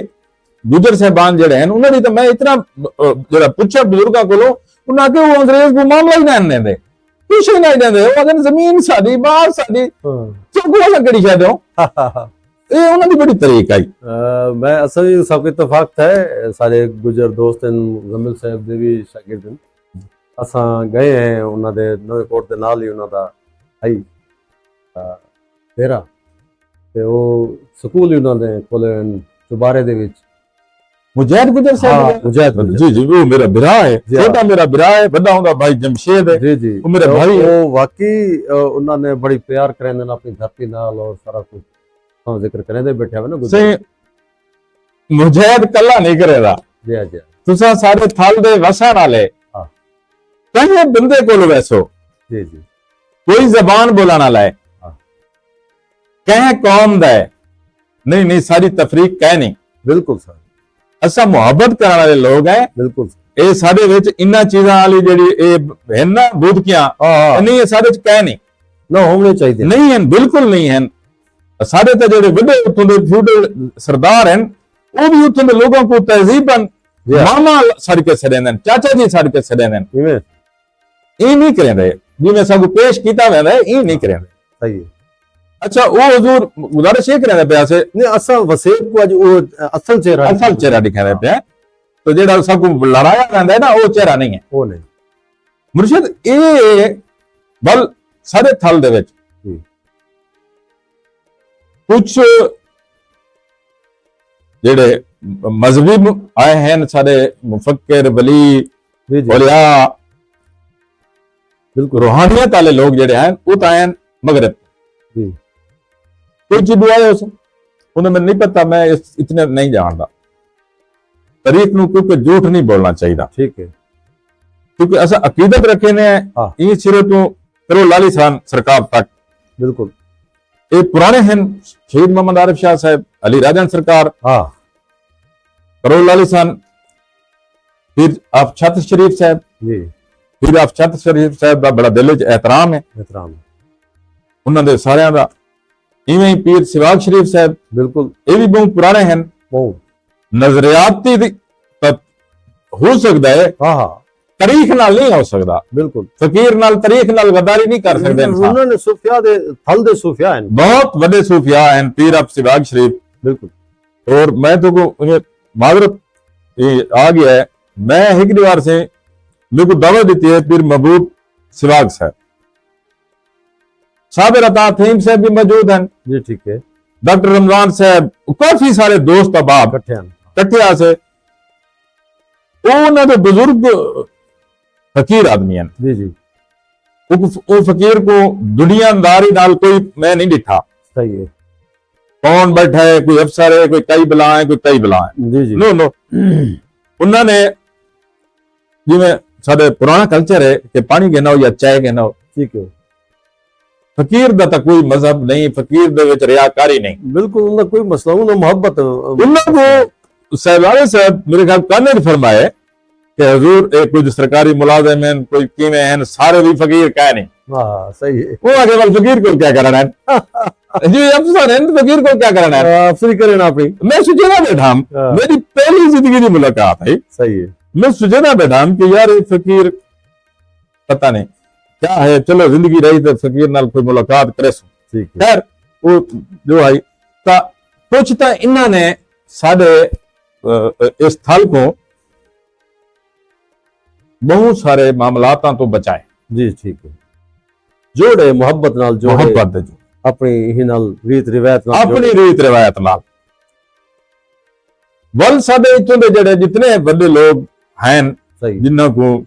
ਗੁਜਰ ਸਾਹਿਬਾਨ ਜਿਹੜੇ ਹਨ ਉਹਨਾਂ ਦੀ ਤਾਂ ਮੈਂ ਇਤਨਾ ਜਿਹੜਾ ਪੁੱਛਿਆ ਬਜ਼ੁਰਗਾਂ ਕੋਲੋਂ, ਉਹਨਾਂ ਕਿ ਉਹ ਅੰਗਰੇਜ਼ ਨੂੰ ਮਾਮਲਾ ਹੀ ਨਾ ਦਿੰਦੇ, ਕੁਛ ਹੀ ਨਹੀਂ ਦਿੰਦੇ, ਉਹ ਕਹਿੰਦੇ ਜ਼ਮੀਨ ਸਾਡੀ, ਬਾਹਰ ਸਾਡੀ, ਚੋਗੋ ਲੱਗੜੀ ਛੱਡ ਦਿਓ। ਇਹ ਉਹਨਾਂ ਦੀ ਬੜੀ ਤਰੀਕ ਆਈ। ਮੈਂ ਅਸਲ ਸਭ ਇਤਫਾਕ ਹੈ, ਸਾਰੇ ਗੁਜਰ ਦੋਸਤ ਜ਼ਮੀਲ ਸਾਹਿਬ ਦੇ ਵੀ ਸ਼ਾਗਿਰਦ ਹਨ। ਅਸਾਂ ਗਏ ਹੈ ਉਹਨਾਂ ਦੇ ਨਵੇਂ ਕੋਟ ਦੇ ਨਾਲ ਹੀ ਉਹਨਾਂ ਦਾ ਹੈ ਡੇਰਾ, ਤੇ ਉਹ ਸਕੂਲ ਹੀ ਉਹਨਾਂ ਦੇ ਕੋਲੇ ਚੁਬਾਰੇ ਦੇ ਵਿੱਚ। ਮੁਜਾਹਿਦ ਗੁਜਰ ਸਾਹਿਬ, ਮੁਜਾਹਿਦ ਜੀ ਜੀ, ਉਹ ਮੇਰਾ ਭਰਾ ਹੈ, ਛੋਟਾ ਮੇਰਾ ਭਰਾ ਹੈ, ਵੱਡਾ ਹੁੰਦਾ ਭਾਈ ਜਮਸ਼ੇਦ ਹੈ। ਜੀ ਜੀ, ਉਹ ਮੇਰਾ ਭਾਈ ਹੈ। ਉਹ ਵਾਕਈ ਉਹਨਾਂ ਨੇ ਬੜੀ ਪਿਆਰ ਕਰਿੰਦੇ ਨੇ ਆਪਣੀ ਧਰਤੀ ਨਾਲ, ਔਰ ਸਾਰਾ ਕੁਝ ਹਾਂ ਜ਼ਿਕਰ ਕਰਿੰਦੇ ਬੈਠਿਆ ਹੋਇਆ ਨਾ ਗੁਜਰ। ਮੁਜਾਹਿਦ ਕੱਲਾ ਨਹੀਂ ਕਰੇਗਾ ਜੀ ਜੀ, ਤੁਸੀਂ ਸਾਰੇ ਥਲ ਦੇ ਵਸਣ ਵਾਲੇ कहीं बंदे को वैसो जी जी, कोई जबान बोला ना लाए, कहें कौम दा नहीं नहीं, सारी तफरीक कह नहीं। बिल्कुल सर, असा मुहब्बत करने वाले लोग हैं। बिल्कुल, ये साडे विच इन्ना चीज़ां वाली जेड़ी ए है ना बूदकियां नहीं, ये साडे च कह नहीं ना होने चाहिए, नहीं है, बिल्कुल नहीं है। साडे ते जेड़े बड़े उत्थों दे फ्यूडल सरदार हैं, वो भी उत्थों दे लोगों को तहजीबन मामा सड़ के सड़ेंदे, चाचा जी सड़ के सड़ेंदे, ये नहीं करेंगे जिवें सब पेश किया हुआ है, ये नहीं करेंगे। सही है। अच्छा, वो हुजूर गुजारिश ये करेंगे पे से नहीं, असल वसीयत को आज वो असल चेहरा दिखाने पे, तो जेड़ा सब को लड़ाया जाता है ना, वो चेहरा नहीं है, वो नहीं। मुर्शिद ये बल सारे थल दे विच कुछ जेड़े मजहबी आए हैं, सारे मुफक्किर वली औलिया, बिल्कुल रूहानियत वाले लोग जेड़े हैं वो तो आए मगरब। कोई चीज आए उन्हें मैं नहीं पता, मैं इतने नहीं जानता तरीक नूं, क्योंकि झूठ नहीं बोलना चाहिए। ठीक है, क्योंकि असा अकीदत रखे ने ये सिरे तो करो लाली सान सरकार तक। बिल्कुल, ये पुराने हैं, शहीद मोहम्मद आरिफ शाह साहब, अली राजन सरकार, करो लाली सान, फिर आप छत शरीफ साहब जी, फिर आप छत शरीफ साहब का बड़ा दिल च एहतराम है, उन्होंने सारियां दा। इवें ही पीर सिवाग शरीफ साहब, बिल्कुल ये भी बहुत पुराने हैं, नजरियाती हो सकता है, तारीख नाल नहीं हो सकता। बिल्कुल, फकीर नाल तारीख नाल गद्दारी नहीं कर सकते। उन्होंने सूफिया दे थल दे सूफिया हैं, बहुत बड़े सूफिया हैं, पीर आप सिवाग शरीफ। बिल्कुल, और मैं तो को ये माजरत ये आ गया है। मैं एक बार से मेरे को दावत देती है पीर महबूब सिवाग साहब, साबिर अता थीम साहब भी मौजूद हैं जी, ठीक है, डॉक्टर रमजान साहब, काफी सारे दोस्त अहबाब कट्ठे से उन्होंने तो बुजुर्ग फकीर आदमी हैं जी जी, वो फकीर को दुनियादारी नाल कोई मैं नहीं दिखा। सही है, कौन बैठा है, कोई अफसर है, कोई कई बला है, कोई कई बला है, जी जी, नो नो उन्होंने जिवें साडे पुराना कल्चर है कि पानी कहना हो या चाय कहना हो, ठीक है, फकीर दा तां कोई मजहब नहीं, फकीर दे विच रियाकारी नहीं, बिल्कुल उनका कोई मसला, उन्हें मोहब्बत उनको साहबारे साहब मेरे ख्याल काने फरमाए कि हुजूर एक कुछ सरकारी मुलाजिम हैं, कोई किवें हैं, सारे भी फकीर कह नहीं। हाँ सही है, वो आगे वाल फकीर को क्या करना है जी, अफसर हैं तो फकीर को क्या करना है, फ्री करें ना अपनी, मैं सुचेना बैठा मेरी पहली जिंदगी की मुलाकात है, सही है, मैं सुचेना बैठा कि यार ये फकीर पता नहीं क्या है, चलो जिंदगी रही तो फकीर नाल कोई मुलाकात करे सो, ठीक है, खैर वो जो आई ता कुछ तो इन्होंने साडे इस स्थल को बहुत सारे मामलातां तो बचाए जी, ठीक है, जोड़े मोहब्बत नाल, जोड़े मोहब्बत जो अपनी ही नाल रीत रिवायत नाल, अपनी रीत रिवायत नाल वल साडे इत्थों दे जेड़े जितने बड़े लोग हैं सही, जिन्हां को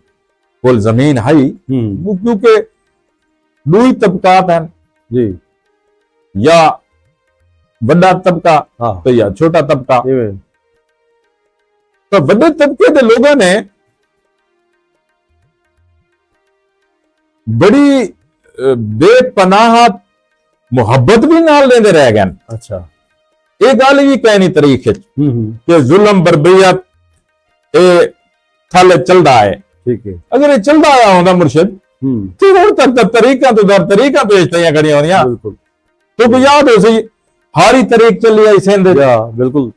कोल जमीन है वो क्योंकि दो ही तबकात हैं जी, या बड़ा तबका हाँ, तो या छोटा तबका। इवें, तो बड़े तबके के लोगों ने बड़ी बेपनाह मुहब्बत भी नाल लेंदे रह गए। अच्छा, ये गल भी कहनी तरीके कि जुल्म बरबरियत ये थल चलता है, ठीक है, अगर ये चलता आया होता मुर्शिद तो हुण तक तो तरीका तो दर तरीका पेशतियां खड़ियां होंदियां, बिल्कुल, तो कोई याद हो सही हारी तरीक चली आई सिंध या बिल्कुल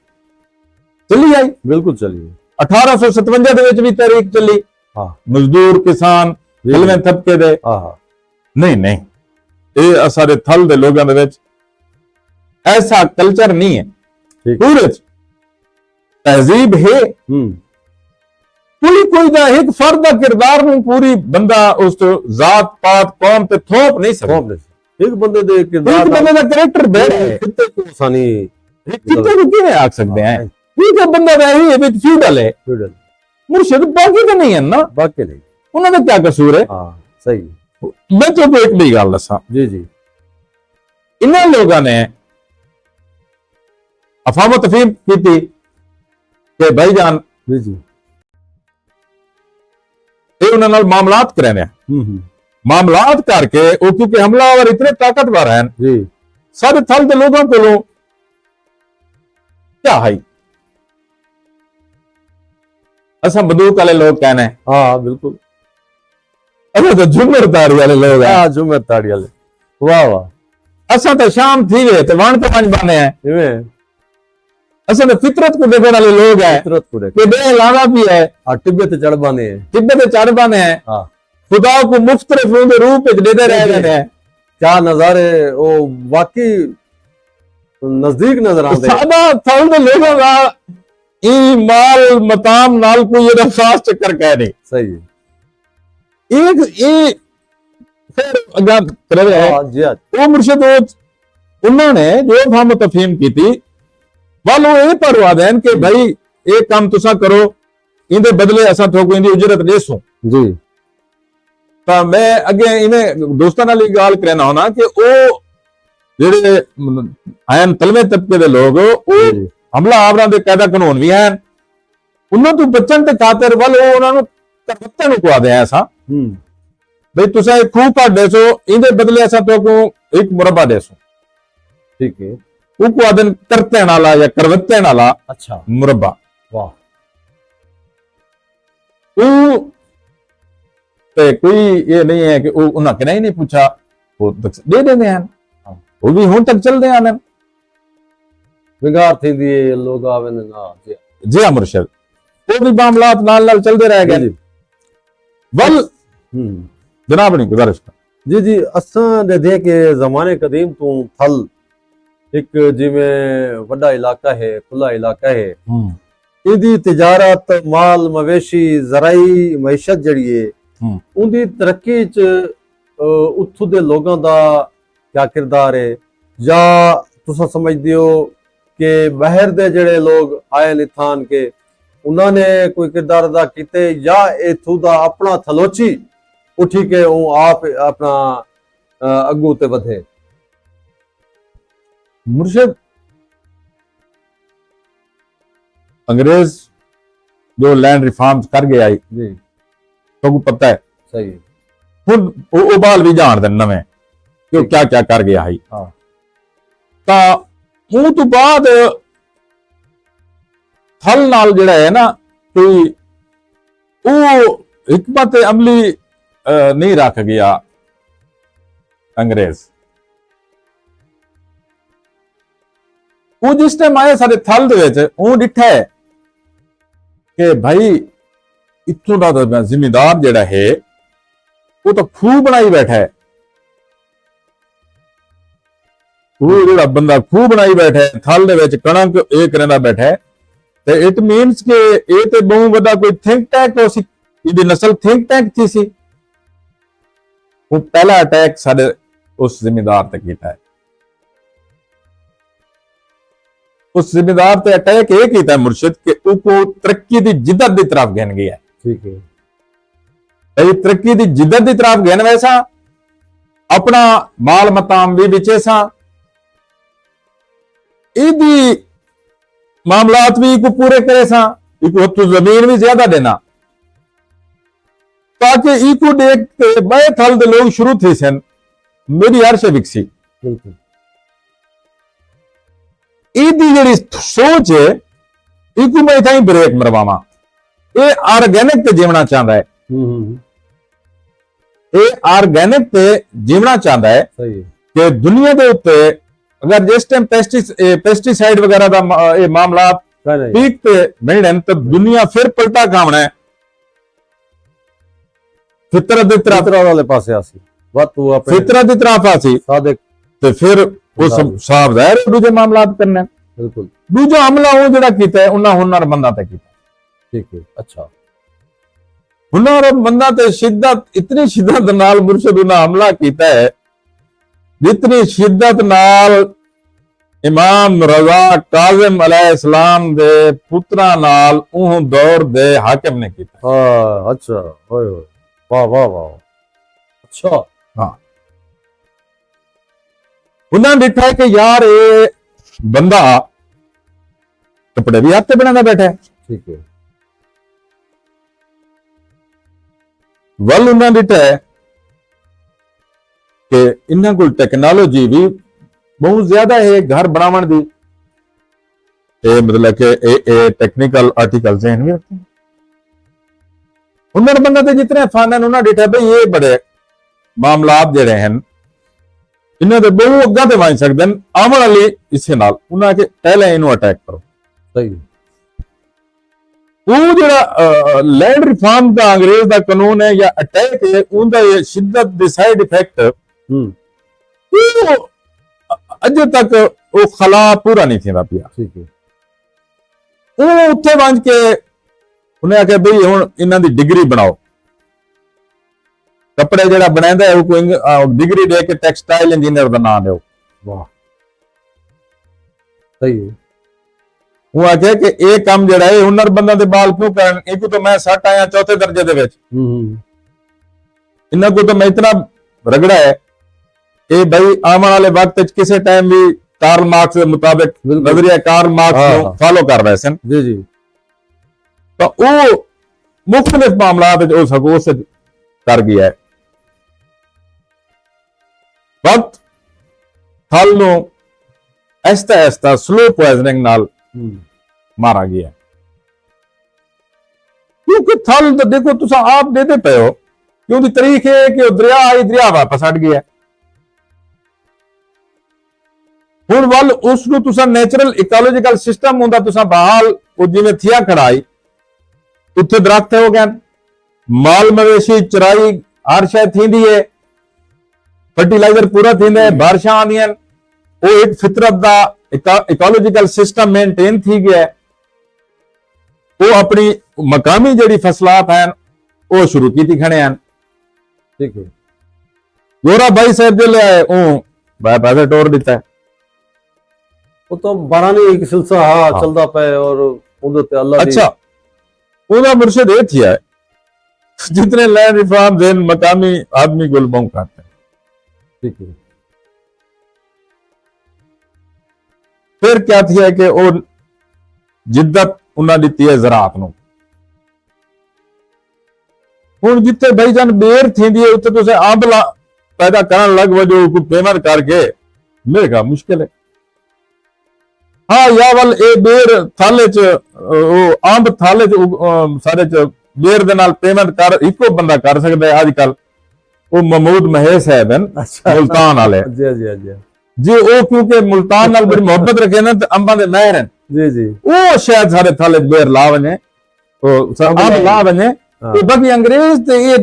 चली आई, बिल्कुल चलिए, 1857 दे विच भी तरीक चली, हाँ, मजदूर किसान हलवे तबके दे, हाँ, नहीं नहीं ये सारे थल दे लोगों दे विच ऐसा कल्चर नहीं है, ठीक, पूरे तहजीब है, कोई दा एक फर्द दा किरदार नूं पूरी बंदा उस जात पात कौम ते थोप नहीं सकदा, एक बंदे दे एक बंदे दा कैरेक्टर दे कितने को आसानी कितने को किवें आख सकते हैं, ठीक है बंदा दा ही विच फ्यूडल है, मुर्शिद बाकी तो नहीं है ना, बाकी नहीं, उन्होंने क्या कसूर है, हाँ सही, मैं तो एक भी गल दसा जी जी, इन्हां लोगों ने अफवाह तफहीम की थी कि भाईजान जी जी, ये उन्हां नाल मामलात कराने, मामलात करके वो क्योंकि हमलावर इतने ताकतवर हैं जी, सारे थल के लोगों को क्या है, असा बंदूक वाले लोग कहने, हाँ बिल्कुल, असा तो जुम्मेदारी वाले लोग हैं, हाँ जुम्मेदारी वाले, वाह वाह, असा तो शाम थी वे तो वण तो पंज बने हैं, इवें असा तो फितरत को देखने वाले लोग हैं, फितरत को देख, कि बे लाना भी है, हाँ टिब्बे ते चढ़ बाने हैं, तिब्बे ते चढ़ बने हैं, हाँ, खुदा को मुख्तलिफ रूप में देते रह गए हैं, क्या नजारे वो वाकई नजदीक नजर आते हैं, सादा थल दे लोगों का ई माल मताम नाल कोई ये खास चक्कर कह नहीं, सही है, एक ये फिर अगर कर रहे हैं हाँ जी, हाँ वो मुर्शिद उन्होंने जो फहम तफहीम की थी वाल वो ये परवा देन कि भाई एक काम तुसा करो इंदे बदले असा थोको इंदी उजरत देसू जी, तो मैं अगे इन्हें दोस्तों नाल गल करना होना कि वो जेडे आयन तलवे तबके दे लोग वो हमला आवरा दे कायदा कानून भी हैं उन्होंने तो बच्चन ते खातिर वाल वो उन्होंने करवत्ते नु कुआ दे ऐसा भाई तुसा एक खूह का देसो इंदे बदले असा थोको एक मुरब्बा देसू, ठीक है, वो को आदन करते नाला या करवत्ते नाला अच्छा, मुरब्बा, वाह, वो ते कोई ये नहीं है कि वो उन्हें नहीं पूछा वो दे देते हैं, वो भी हुण तक चल रहे हैं, बिगाड़ थी दिए लोग आवे ना, जी हाँ मुर्शिद वो भी मामलात नाल नाल चलते रह गए, वल जनाब नहीं गुजारिश जी जी, असां दे के जमाने कदीम तू थल ਇੱਕ ਜਿਵੇਂ ਵੱਡਾ ਇਲਾਕਾ ਹੈ, ਖੁੱਲਾ ਇਲਾਕਾ ਹੈ, ਹੂੰ ਇਹਦੀ ਤਿਜਾਰਤ, ਮਾਲ ਮਵੇਸ਼ੀ, ਜ਼ਰਾਈ ਮਈਸ਼ਤ ਜਿਹੜੀ ਹੈ, ਹੂੰ ਉਹਦੀ ਤਰੱਕੀ ਚ ਉੱਥੋਂ ਦੇ ਲੋਕਾਂ ਦਾ ਕਿਆ ਕਿਰਦਾਰ ਹੈ, ਜਾਂ ਤੁਸੀਂ ਸਮਝਦੇ ਹੋ ਕਿ ਬਾਹਰ ਦੇ ਜਿਹੜੇ ਲੋਕ ਆਏ ਨੇ ਥਾਨ ਕੇ ਉਹਨਾਂ ਨੇ ਕੋਈ ਕਿਰਦਾਰ ਅਦਾ ਕੀਤੇ, ਜਾਂ ਇਥੋਂ ਦਾ ਆਪਣਾ ਥਲੋਚੀ ਉੱਠੀ ਕੇ ਉਹ ਆਪ ਆਪਣਾ ਅੱਗੂ ਤੇ ਵਧੇ? मुर्शिद अंग्रेज जो लैंड रिफॉर्म्स कर गया जी, तो को पता है सही है। हुण ਉਹ ਬਾਲ ਵੀ ਜਾਣਦੇ ਨੇ ਨਵੇਂ ਕਿ ਉਹ ਕਿਆ ਕਿਆ ਕਰ ਗਿਆ ਹੈ। ਹਾਂ, ਤਾਂ ਉਹ ਤੋਂ ਬਾਅਦ ਥਲ ਨਾਲ ਜਿਹੜਾ ਹੈ ਨਾ ਕੋਈ ਉਹ ਹਕਮਤ ਅਮਲੀ ਨਹੀਂ ਰੱਖ ਗਿਆ ਅੰਗਰੇਜ਼। ਉਹ ਜਿਸ ਟਾਈਮ ਆਏ ਸਾਡੇ ਥਲ ਦੇ ਵਿੱਚ ਉਹ ਡਿੱਠਾ ਹੈ ਕਿ ਭਾਈ ਇੱਥੋਂ ਦਾ ਤਾਂ ਜ਼ਿਮੀਂਦਾਰ ਜਿਹੜਾ ਹੈ ਉਹ ਤਾਂ ਖੂਹ ਬਣਾਈ ਬੈਠਾ ਹੈ। ਉਹ ਜਿਹੜਾ ਬੰਦਾ ਖੂਹ ਬਣਾਈ ਬੈਠਾ ਹੈ ਥਲ ਦੇ ਵਿੱਚ ਕਣਕ ਇਹ ਕਰਦਾ ਬੈਠਾ ਹੈ, ਤੇ ਇਟ ਮੀਨਸ ਕਿ ਇਹ ਤੇ ਬਹੁਤ ਵੱਡਾ ਕੋਈ ਥਿੰਕ ਟੈਂਕ ਹੋ ਸੀ, ਇਹਦੀ ਨਸਲ ਥਿੰਕ ਟੈਂਕ ਥੀ ਸੀ। ਉਹ ਪਹਿਲਾ ਅਟੈਕ ਸਾਡੇ ਉਸ ਜ਼ਿਮੀਂਦਾਰ ਤੇ ਕੀਤਾ ਹੈ। उस जिम्मेदार पे अटैक ये किया मुर्शिद कि उसको तरक्की की जिद्दत की तरफ गिन गया। ठीक है। तरक्की की जिद्दत की तरफ गिन वैसा अपना माल मताम भी बिचे सा, इदी मामलात भी को पूरे करे सा, इको तो जमीन भी ज्यादा देना ताकि इको देख के बड़े थल दे लोग शुरू थे सन मेरी हर से विकसी। बिल्कुल ਇਹਦੀ ਜਿਹੜੀ ਸੋਚ ਹੈ ਇਕੂ ਮੈਂ ਇਥਾਂ ਹੀ ਬ੍ਰੇਕ ਮਰਵਾਵਾਂ। ਇਹ ਆਰਗੈਨਿਕ ਤੇ ਜੀਵਣਾ ਚਾਹੁੰਦਾ ਹੈ। ਇਹ ਆਰਗੈਨਿਕ ਤੇ ਜੀਵਣਾ ਚਾਹੁੰਦਾ ਹੈ। ਸਹੀ ਹੈ ਕਿ ਦੁਨੀਆ ਦੇ ਉੱਤੇ ਅਗਰ ਜਿਸ ਟਾਈਮ ਪੈਸਟੀਸਾਈਡ ਵਗੈਰਾ ਦਾ ਇਹ ਮਾਮਲਾ ਪੀਕ ਤੇ ਮਿਲਣ ਤਾਂ ਦੁਨੀਆ ਫਿਰ ਪਲਟਾ ਖਾਵਣਾ ਹੈ, ਫਿਤਰਤ ਦੀ ਤਰਫ ਵਾਲੇ ਪਾਸੇ ਆਸੀ ਵਾਤੂ ਆਪਣੇ ਫਿਤਰਤ ਦੀ ਤਰਫ ਆਸੀ ਸਾਦਿਕ, ਤੇ ਫਿਰ ਉਹ ਸਾਫ ਜ਼ਾਹਿਰ ਦੂਜੇ ਮਾਮਲਾਤ ਕਰਨੇ। ਬਿਲਕੁਲ ਦੂਜਾ ਹਮਲਾ ਉਹ ਜਿਹੜਾ ਕੀਤਾ ਹੈ ਉਹਨਾਂ ਹੁਨਰ ਬੰਦਾ ਤੇ ਕੀਤਾ। ਠੀਕ ਹੈ, ਅੱਛਾ। ਹੁਨਰ ਬੰਦਾ ਤੇ ਸ਼ਿੱਦਤ, ਇਤਨੀ ਸ਼ਿੱਦਤ ਨਾਲ ਮੁਰਸ਼ਿਦ ਉਹਨਾਂ ਹਮਲਾ ਕੀਤਾ ਹੈ ਜਿਤਨੀ ਸ਼ਿੱਦਤ ਨਾਲ ਇਮਾਮ ਰਜ਼ਾ ਕਾਜ਼ਮ ਅਲੈਹਿਸਲਾਮ ਦੇ ਪੁੱਤਰਾਂ ਨਾਲ ਉਹ ਦੌਰ ਦੇ ਹਾਕਮ ਨੇ ਕੀਤਾ। ਹਾਂ, ਅੱਛਾ, ਹੋਏ ਹੋਏ, ਵਾਹ ਵਾਹ ਵਾਹ, ਅੱਛਾ। ਹਾਂ, ਉਹਨਾਂ ਨੇ ਦੇਖਿਆ ਕਿ ਯਾਰ ਇਹ ਬੰਦਾ ਕੱਪੜੇ ਵੀ ਹੱਥ ਤੇ ਬਣਾਉਂਦਾ ਬੈਠਾ ਹੈ। ਠੀਕ ਹੈ। ਵੱਲ ਉਹਨਾਂ ਨੇ ਦੇਖਿਆ ਕਿ ਇਹਨਾਂ ਕੋਲ ਟੈਕਨੋਲੋਜੀ ਵੀ ਬਹੁਤ ਜ਼ਿਆਦਾ ਹੈ ਘਰ ਬਣਾਉਣ ਦੀ। ਇਹ ਮਤਲਬ ਕਿ ਇਹ ਟੈਕਨੀਕਲ ਆਰਟੀਕਲ ਜ਼ਹਿਨ ਵੀ ਰੱਖਦੇ ਉਹਨਾਂ ਬੰਦਾ ਤੇ ਜਿਤਨੇ ਫਾਨਨ ਉਹਨਾਂ ਦੇਖਿਆ ਬਈ ਇਹ ਬੜੇ ਮਾਮਲਾਤ ਜਿਹੜੇ ਹਨ ਇਹਨਾਂ ਦੇ ਬਹੁਤ ਅੱਗਾ ਤੇ ਵਾਂਝ ਸਕਦੇ ਹਨ ਆਉਣ ਵਾਲੀ ਇਸੇ ਨਾਲ ਉਹਨਾਂ ਕੇ ਪਹਿਲਾਂ ਇਹਨੂੰ ਅਟੈਕ ਕਰੋ। ਸਹੀ। ਉਹ ਜਿਹੜਾ ਲੈਂਡ ਰਿਫਾਰਮ ਦਾ ਅੰਗਰੇਜ਼ ਦਾ ਕਾਨੂੰਨ ਹੈ ਜਾਂ ਅਟੈਕ ਹੈ ਉਹਦਾ ਇਹ ਸ਼ਿੱਦਤ ਦੇ ਸਾਈਡ ਇਫੈਕਟ ਉਹ ਅਜੇ ਤੱਕ ਉਹ ਖਲਾ ਪੂਰਾ ਨਹੀਂ ਥੀਂਦਾ ਪਿਆ। ਠੀਕ ਹੈ। ਉਹ ਉੱਥੇ ਵਾਂਝ ਕੇ ਉਹਨੇ ਆਖਿਆ ਬਈ ਹੁਣ ਇਹਨਾਂ ਦੀ ਡਿਗਰੀ ਬਣਾਓ। ਕੱਪੜੇ ਜਿਹੜਾ ਬਣਾਉਂਦਾ ਹੈ ਉਹ ਕੋਈ ਡਿਗਰੀ ਦੇ ਕੇ ਟੈਕਸਟਾਈਲ ਇੰਜੀਨੀਅਰ ਦਾ ਨਾਮ ਦਿਓ। ਵਾਹ, ਸਹੀ ਹੈ। ਉਹ ਆਖਿਆ ਕਿ ਇਹ ਕੰਮ ਜਿਹੜਾ ਹੈ ਹੁਨਰ ਬੰਦਾ ਦੇ ਬਾਲ ਕਿਉਂ ਕਰਨ, ਇੱਕ ਤਾਂ ਮੈਂ 60 ਆਇਆ ਚੌਥੇ ਦਰਜੇ ਦੇ ਵਿੱਚ, ਇਹਨਾਂ ਕੋ ਤਾਂ ਮੈਂ ਇਤਨਾ ਰਗੜਾ ਹੈ ਇਹ ਬਈ ਆਉਣ ਵਾਲੇ ਵਕਤ ਵਿੱਚ ਕਿਸੇ ਟਾਈਮ ਵੀ ਕਾਰਲ ਮਾਰਕਸ ਦੇ ਮੁਤਾਬਿਕ ਨਜ਼ਰੀਆ ਕਾਰਲ ਮਾਰਕਸ ਨੂੰ ਫਾਲੋ ਕਰ ਰਹੇ ਸਨ। ਜੀ ਜੀ। ਤਾਂ ਉਹ ਮੁxtਲਿਫ ਮਾਮਲਾਤ ਵਿੱਚ ਉਹ ਸਗੋਸ ਕਰ ਗਿਆ ਹੈ। ਵਕਤ ਥਲ ਨੂੰ ਐਸਤਾ ਐਸਤਾ ਸਲੋ ਪੋਇਜ਼ਨਿੰਗ ਨਾਲ ਮਾਰਾ ਗਿਆ ਕਿਉਂਕਿ ਥਲ ਤਾਂ ਦੇਖੋ ਤੁਸੀਂ ਆਪ ਦੇਦੇ ਪਏ ਹੋ ਕਿ ਉਹਦੀ ਤਾਰੀਖ ਹੈ ਕਿ ਉਹ ਦਰਿਆ ਆਈ ਦਰਿਆ ਵਾਪਸ ਹਟ ਗਿਆ। ਹੁਣ ਵੱਲ ਉਸ ਨੂੰ ਤੁਸੀਂ ਨੈਚੁਰਲ ਇਕੋਲੋਜੀਕਲ ਸਿਸਟਮ ਹੁੰਦਾ ਤੁਸੀਂ ਬਹਾਲ ਉਹ ਜਿਵੇਂ ਥਿਆ ਖੜਾਈ ਉੱਥੇ ਦਰਖਤ ਹੋ ਗਏ, ਮਾਲ ਮਵੇਸ਼ੀ ਚਰਾਈ ਹਰ ਸ਼ੈ ਥੀਂਦੀ ਹੈ, ਫਰਟੀਲਾਈਜ਼ਰ ਪੂਰਾ ਥੀਂਦਾ ਹੈ, ਬਾਰਿਸ਼ਾਂ ਆਉਂਦੀਆਂ ਉਹ ਇੱਕ ਫਿਤਰਤ ਦਾ ਇਕੋਲੋਜੀਕਲ ਸਿਸਟਮ ਮੇਨਟੇਨ थी गया है। ਉਹ ਆਪਣੀ ਮਕਾਮੀ ਜਿਹੜੀ ਫਸਲਾਤ ਹਨ ਉਹ ਸ਼ੁਰੂ ਕੀਤੀ ਖੜੇ ਹਨ। ठीक है। ਗੋਰਾ ਬਾਈ ਸਾਹਿਬ ਜਿਹੜੇ ਆਏ ਉਹ ਬਾਬਾ ਟੋਰ ਦਿੱਤਾ ਹੈ। वो तो बारानी एक सिलसिला हाँ चलता पे और उधर ते अल्लाह दी अच्छा ਉਹਦਾ ਮੁਰਸ਼ਿਦ ਇਹ ਥी है जितने लैंड रिफॉर्म देन मकामी आदमी गुलबों करते हैं। ठीक है। फिर क्या थी है कि वो जिद्दत उन्हें दी है ज़राअत नूं। हुण जिथे भाईजान बेर थींदी है उत्थे तुसीं अंब पैदा करन लग वजो कोई पेमेंट करके मेरे का मुश्किल है। हाँ या वल ए बेर थाले च अंब थाले च सारे च बेर दे नाल पेमेंट कर इको बंदा कर सकदा है। अजकल वो महमूद महेश साहब हैं अच्छा मुल्तान वाले जी जी जी जी वो क्योंकि मुल्तान नाल बड़ी मोहब्बत रखे ना ते अंबां दे महर हैं जी जी वो शायद सारे थाले बेर ला वने तो अंब ला वने तो बाकी अंग्रेज ते ये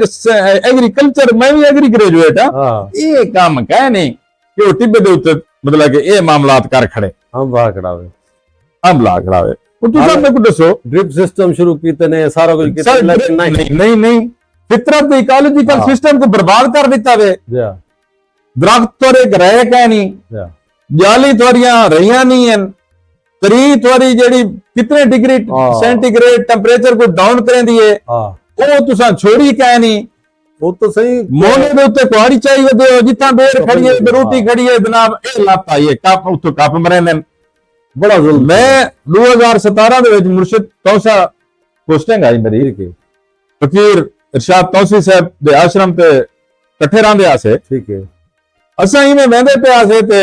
एग्रीकल्चर मैं भी एग्री ग्रेजुएट हां ये काम कह नहीं कि वो टिब्बे दे उत्ते मतलब कि ये मामलात कर खड़े हम बाहर खड़ावे अंब ला खड़ावे ਤੁਸੀਂ ਮੈਨੂੰ ਕੁਝ ਦੱਸੋ ड्रिप सिस्टम शुरू कीते ने सारा कुछ कीता लेकिन नहीं फितरत ਦੇ ਇਕੋਲੋਜੀਕਲ ਸਿਸਟਮ को बर्बाद कर दिता वे जी दरख्त तोरे रहे कह नहीं जी जाली थोड़ियां रहियां नहीं हैं तरी थोड़ी जेडी कितने डिग्री सेंटीग्रेड टेंपरेचर को डाउन करें दिए हां वो तुसा छोड़ी कह नहीं वो तो सही मोने दे उत्ते कुहाड़ी चाहिए दे जिथा बेर खड़ी है बरूटी खड़ी है जनाब ए लाप आइए कप उत्तो कप मरे ने बड़ा जुल्म। मैं 2017 ਦੇ ਵਿੱਚ ਮੁਰਸ਼ਿਦ ਤੌਸਾ ਪੋਸਟਿੰਗ ਆਈ ਮੇਰੀ ਫਕੀਰ ਇਰਸ਼ਾਦ ਤੌਸੀ ਸਾਹਿਬ ਦੇ ਆਸ਼ਰਮ ਤੇ ਇਕੱਠੇ ਰਹਿੰਦੇ ਆਸੇ ठीक है। ਅਸਾਂ ਇਵੇਂ ਵਹਿੰਦੇ ਪਿਆ ਸੇ ਤੇ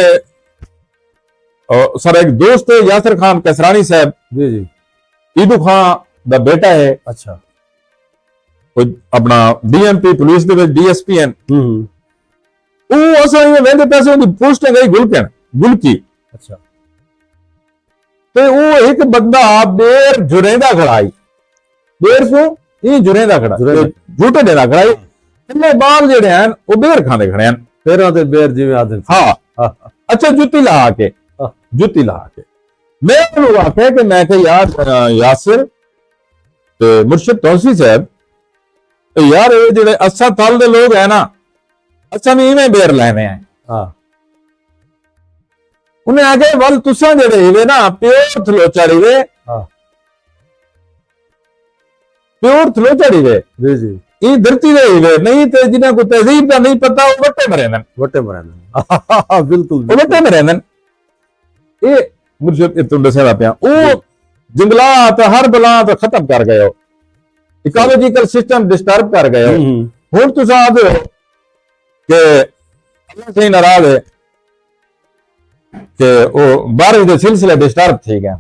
ਸਰ ਇੱਕ ਦੋਸਤ ਹੈ ਯਾਸਰ ਖਾਨ ਕਸਰਾਣੀ ਸਾਹਿਬ जी जी ईदू खान ਦਾ ਬੇਟਾ ਹੈ अच्छा ਕੋਈ ਆਪਣਾ ਡੀਐਮਪੀ ਪੁਲਿਸ ਦੇ ਵਿੱਚ ਡੀਐਸਪੀ ਹਨ ਉਹ ਅਸਾਂ ਇਵੇਂ ਵਹਿੰਦੇ ਪਿਆ ਸੇ ਉਹਦੀ ਪੋਸਟਿੰਗ ਆਈ ਗੁਲਕੀ अच्छा ਤੇ ਉਹ ਇੱਕ ਬੰਦਾ ਬੇਰ ਜੁਰੇਂਦਾ ਖੜਾਈ ਬੇਰ ਕੋ ਇਹ ਜੁਰੇਂਦਾ ਖੜਾ ਝੂਟੇ ਦੇ ਖੜਾ ਇਹਨੇ ਬਾਲ ਜਿਹੜੇ ਹਨ ਉਹ ਬੇਰ ਖਾਂਦੇ ਖੜੇ ਹਨ पैरों ते बेर जिवें आदत ਹਾਂ ਅੱਛਾ ਜੁੱਤੀ ਲਾ ਕੇ ਮੈਂ ਉਹਨੂੰ ਆਖਿਆ ਕਿ ਮੈਂ ਕਿ ਯਾਰ ਯਾਸਿਰ ਤੇ ਮੁਰਸ਼ਿਦ ਤੌਸੀ ਸਾਹਿਬ ਯਾਰ ਇਹ ਜਿਹੜੇ ਅੱਛਾ ਥਲ ਦੇ ਲੋਕ ਹੈ ਨਾ ਅੱਛਾ ਵੀ ਇਵੇਂ ਬੇਰ ਲੈਣੇ ਆ हां उन्हें आगे वल तुसा जेड़े हिवे ना प्योर थलोचाड़ी वे हां प्योर थलोचाड़ी वे जी जी ये धरती दे हिवे नहीं ते जिन्हां को तहजीब दा नहीं पता वो वट्टे मरे नन वटे मरन बिल्कुल वो वट्टे मरे नन ये मुर्शिद तुम दसेदा पिया ओ जंगलात हर बलात खत्म कर गए हो इकोलॉजिकल सिस्टम डिस्टर्ब कर गए हो हुन तुसा आदे के अल्लाह से नाराज है कि वो बारिश के सिलसिले डिस्टर्ब थे गए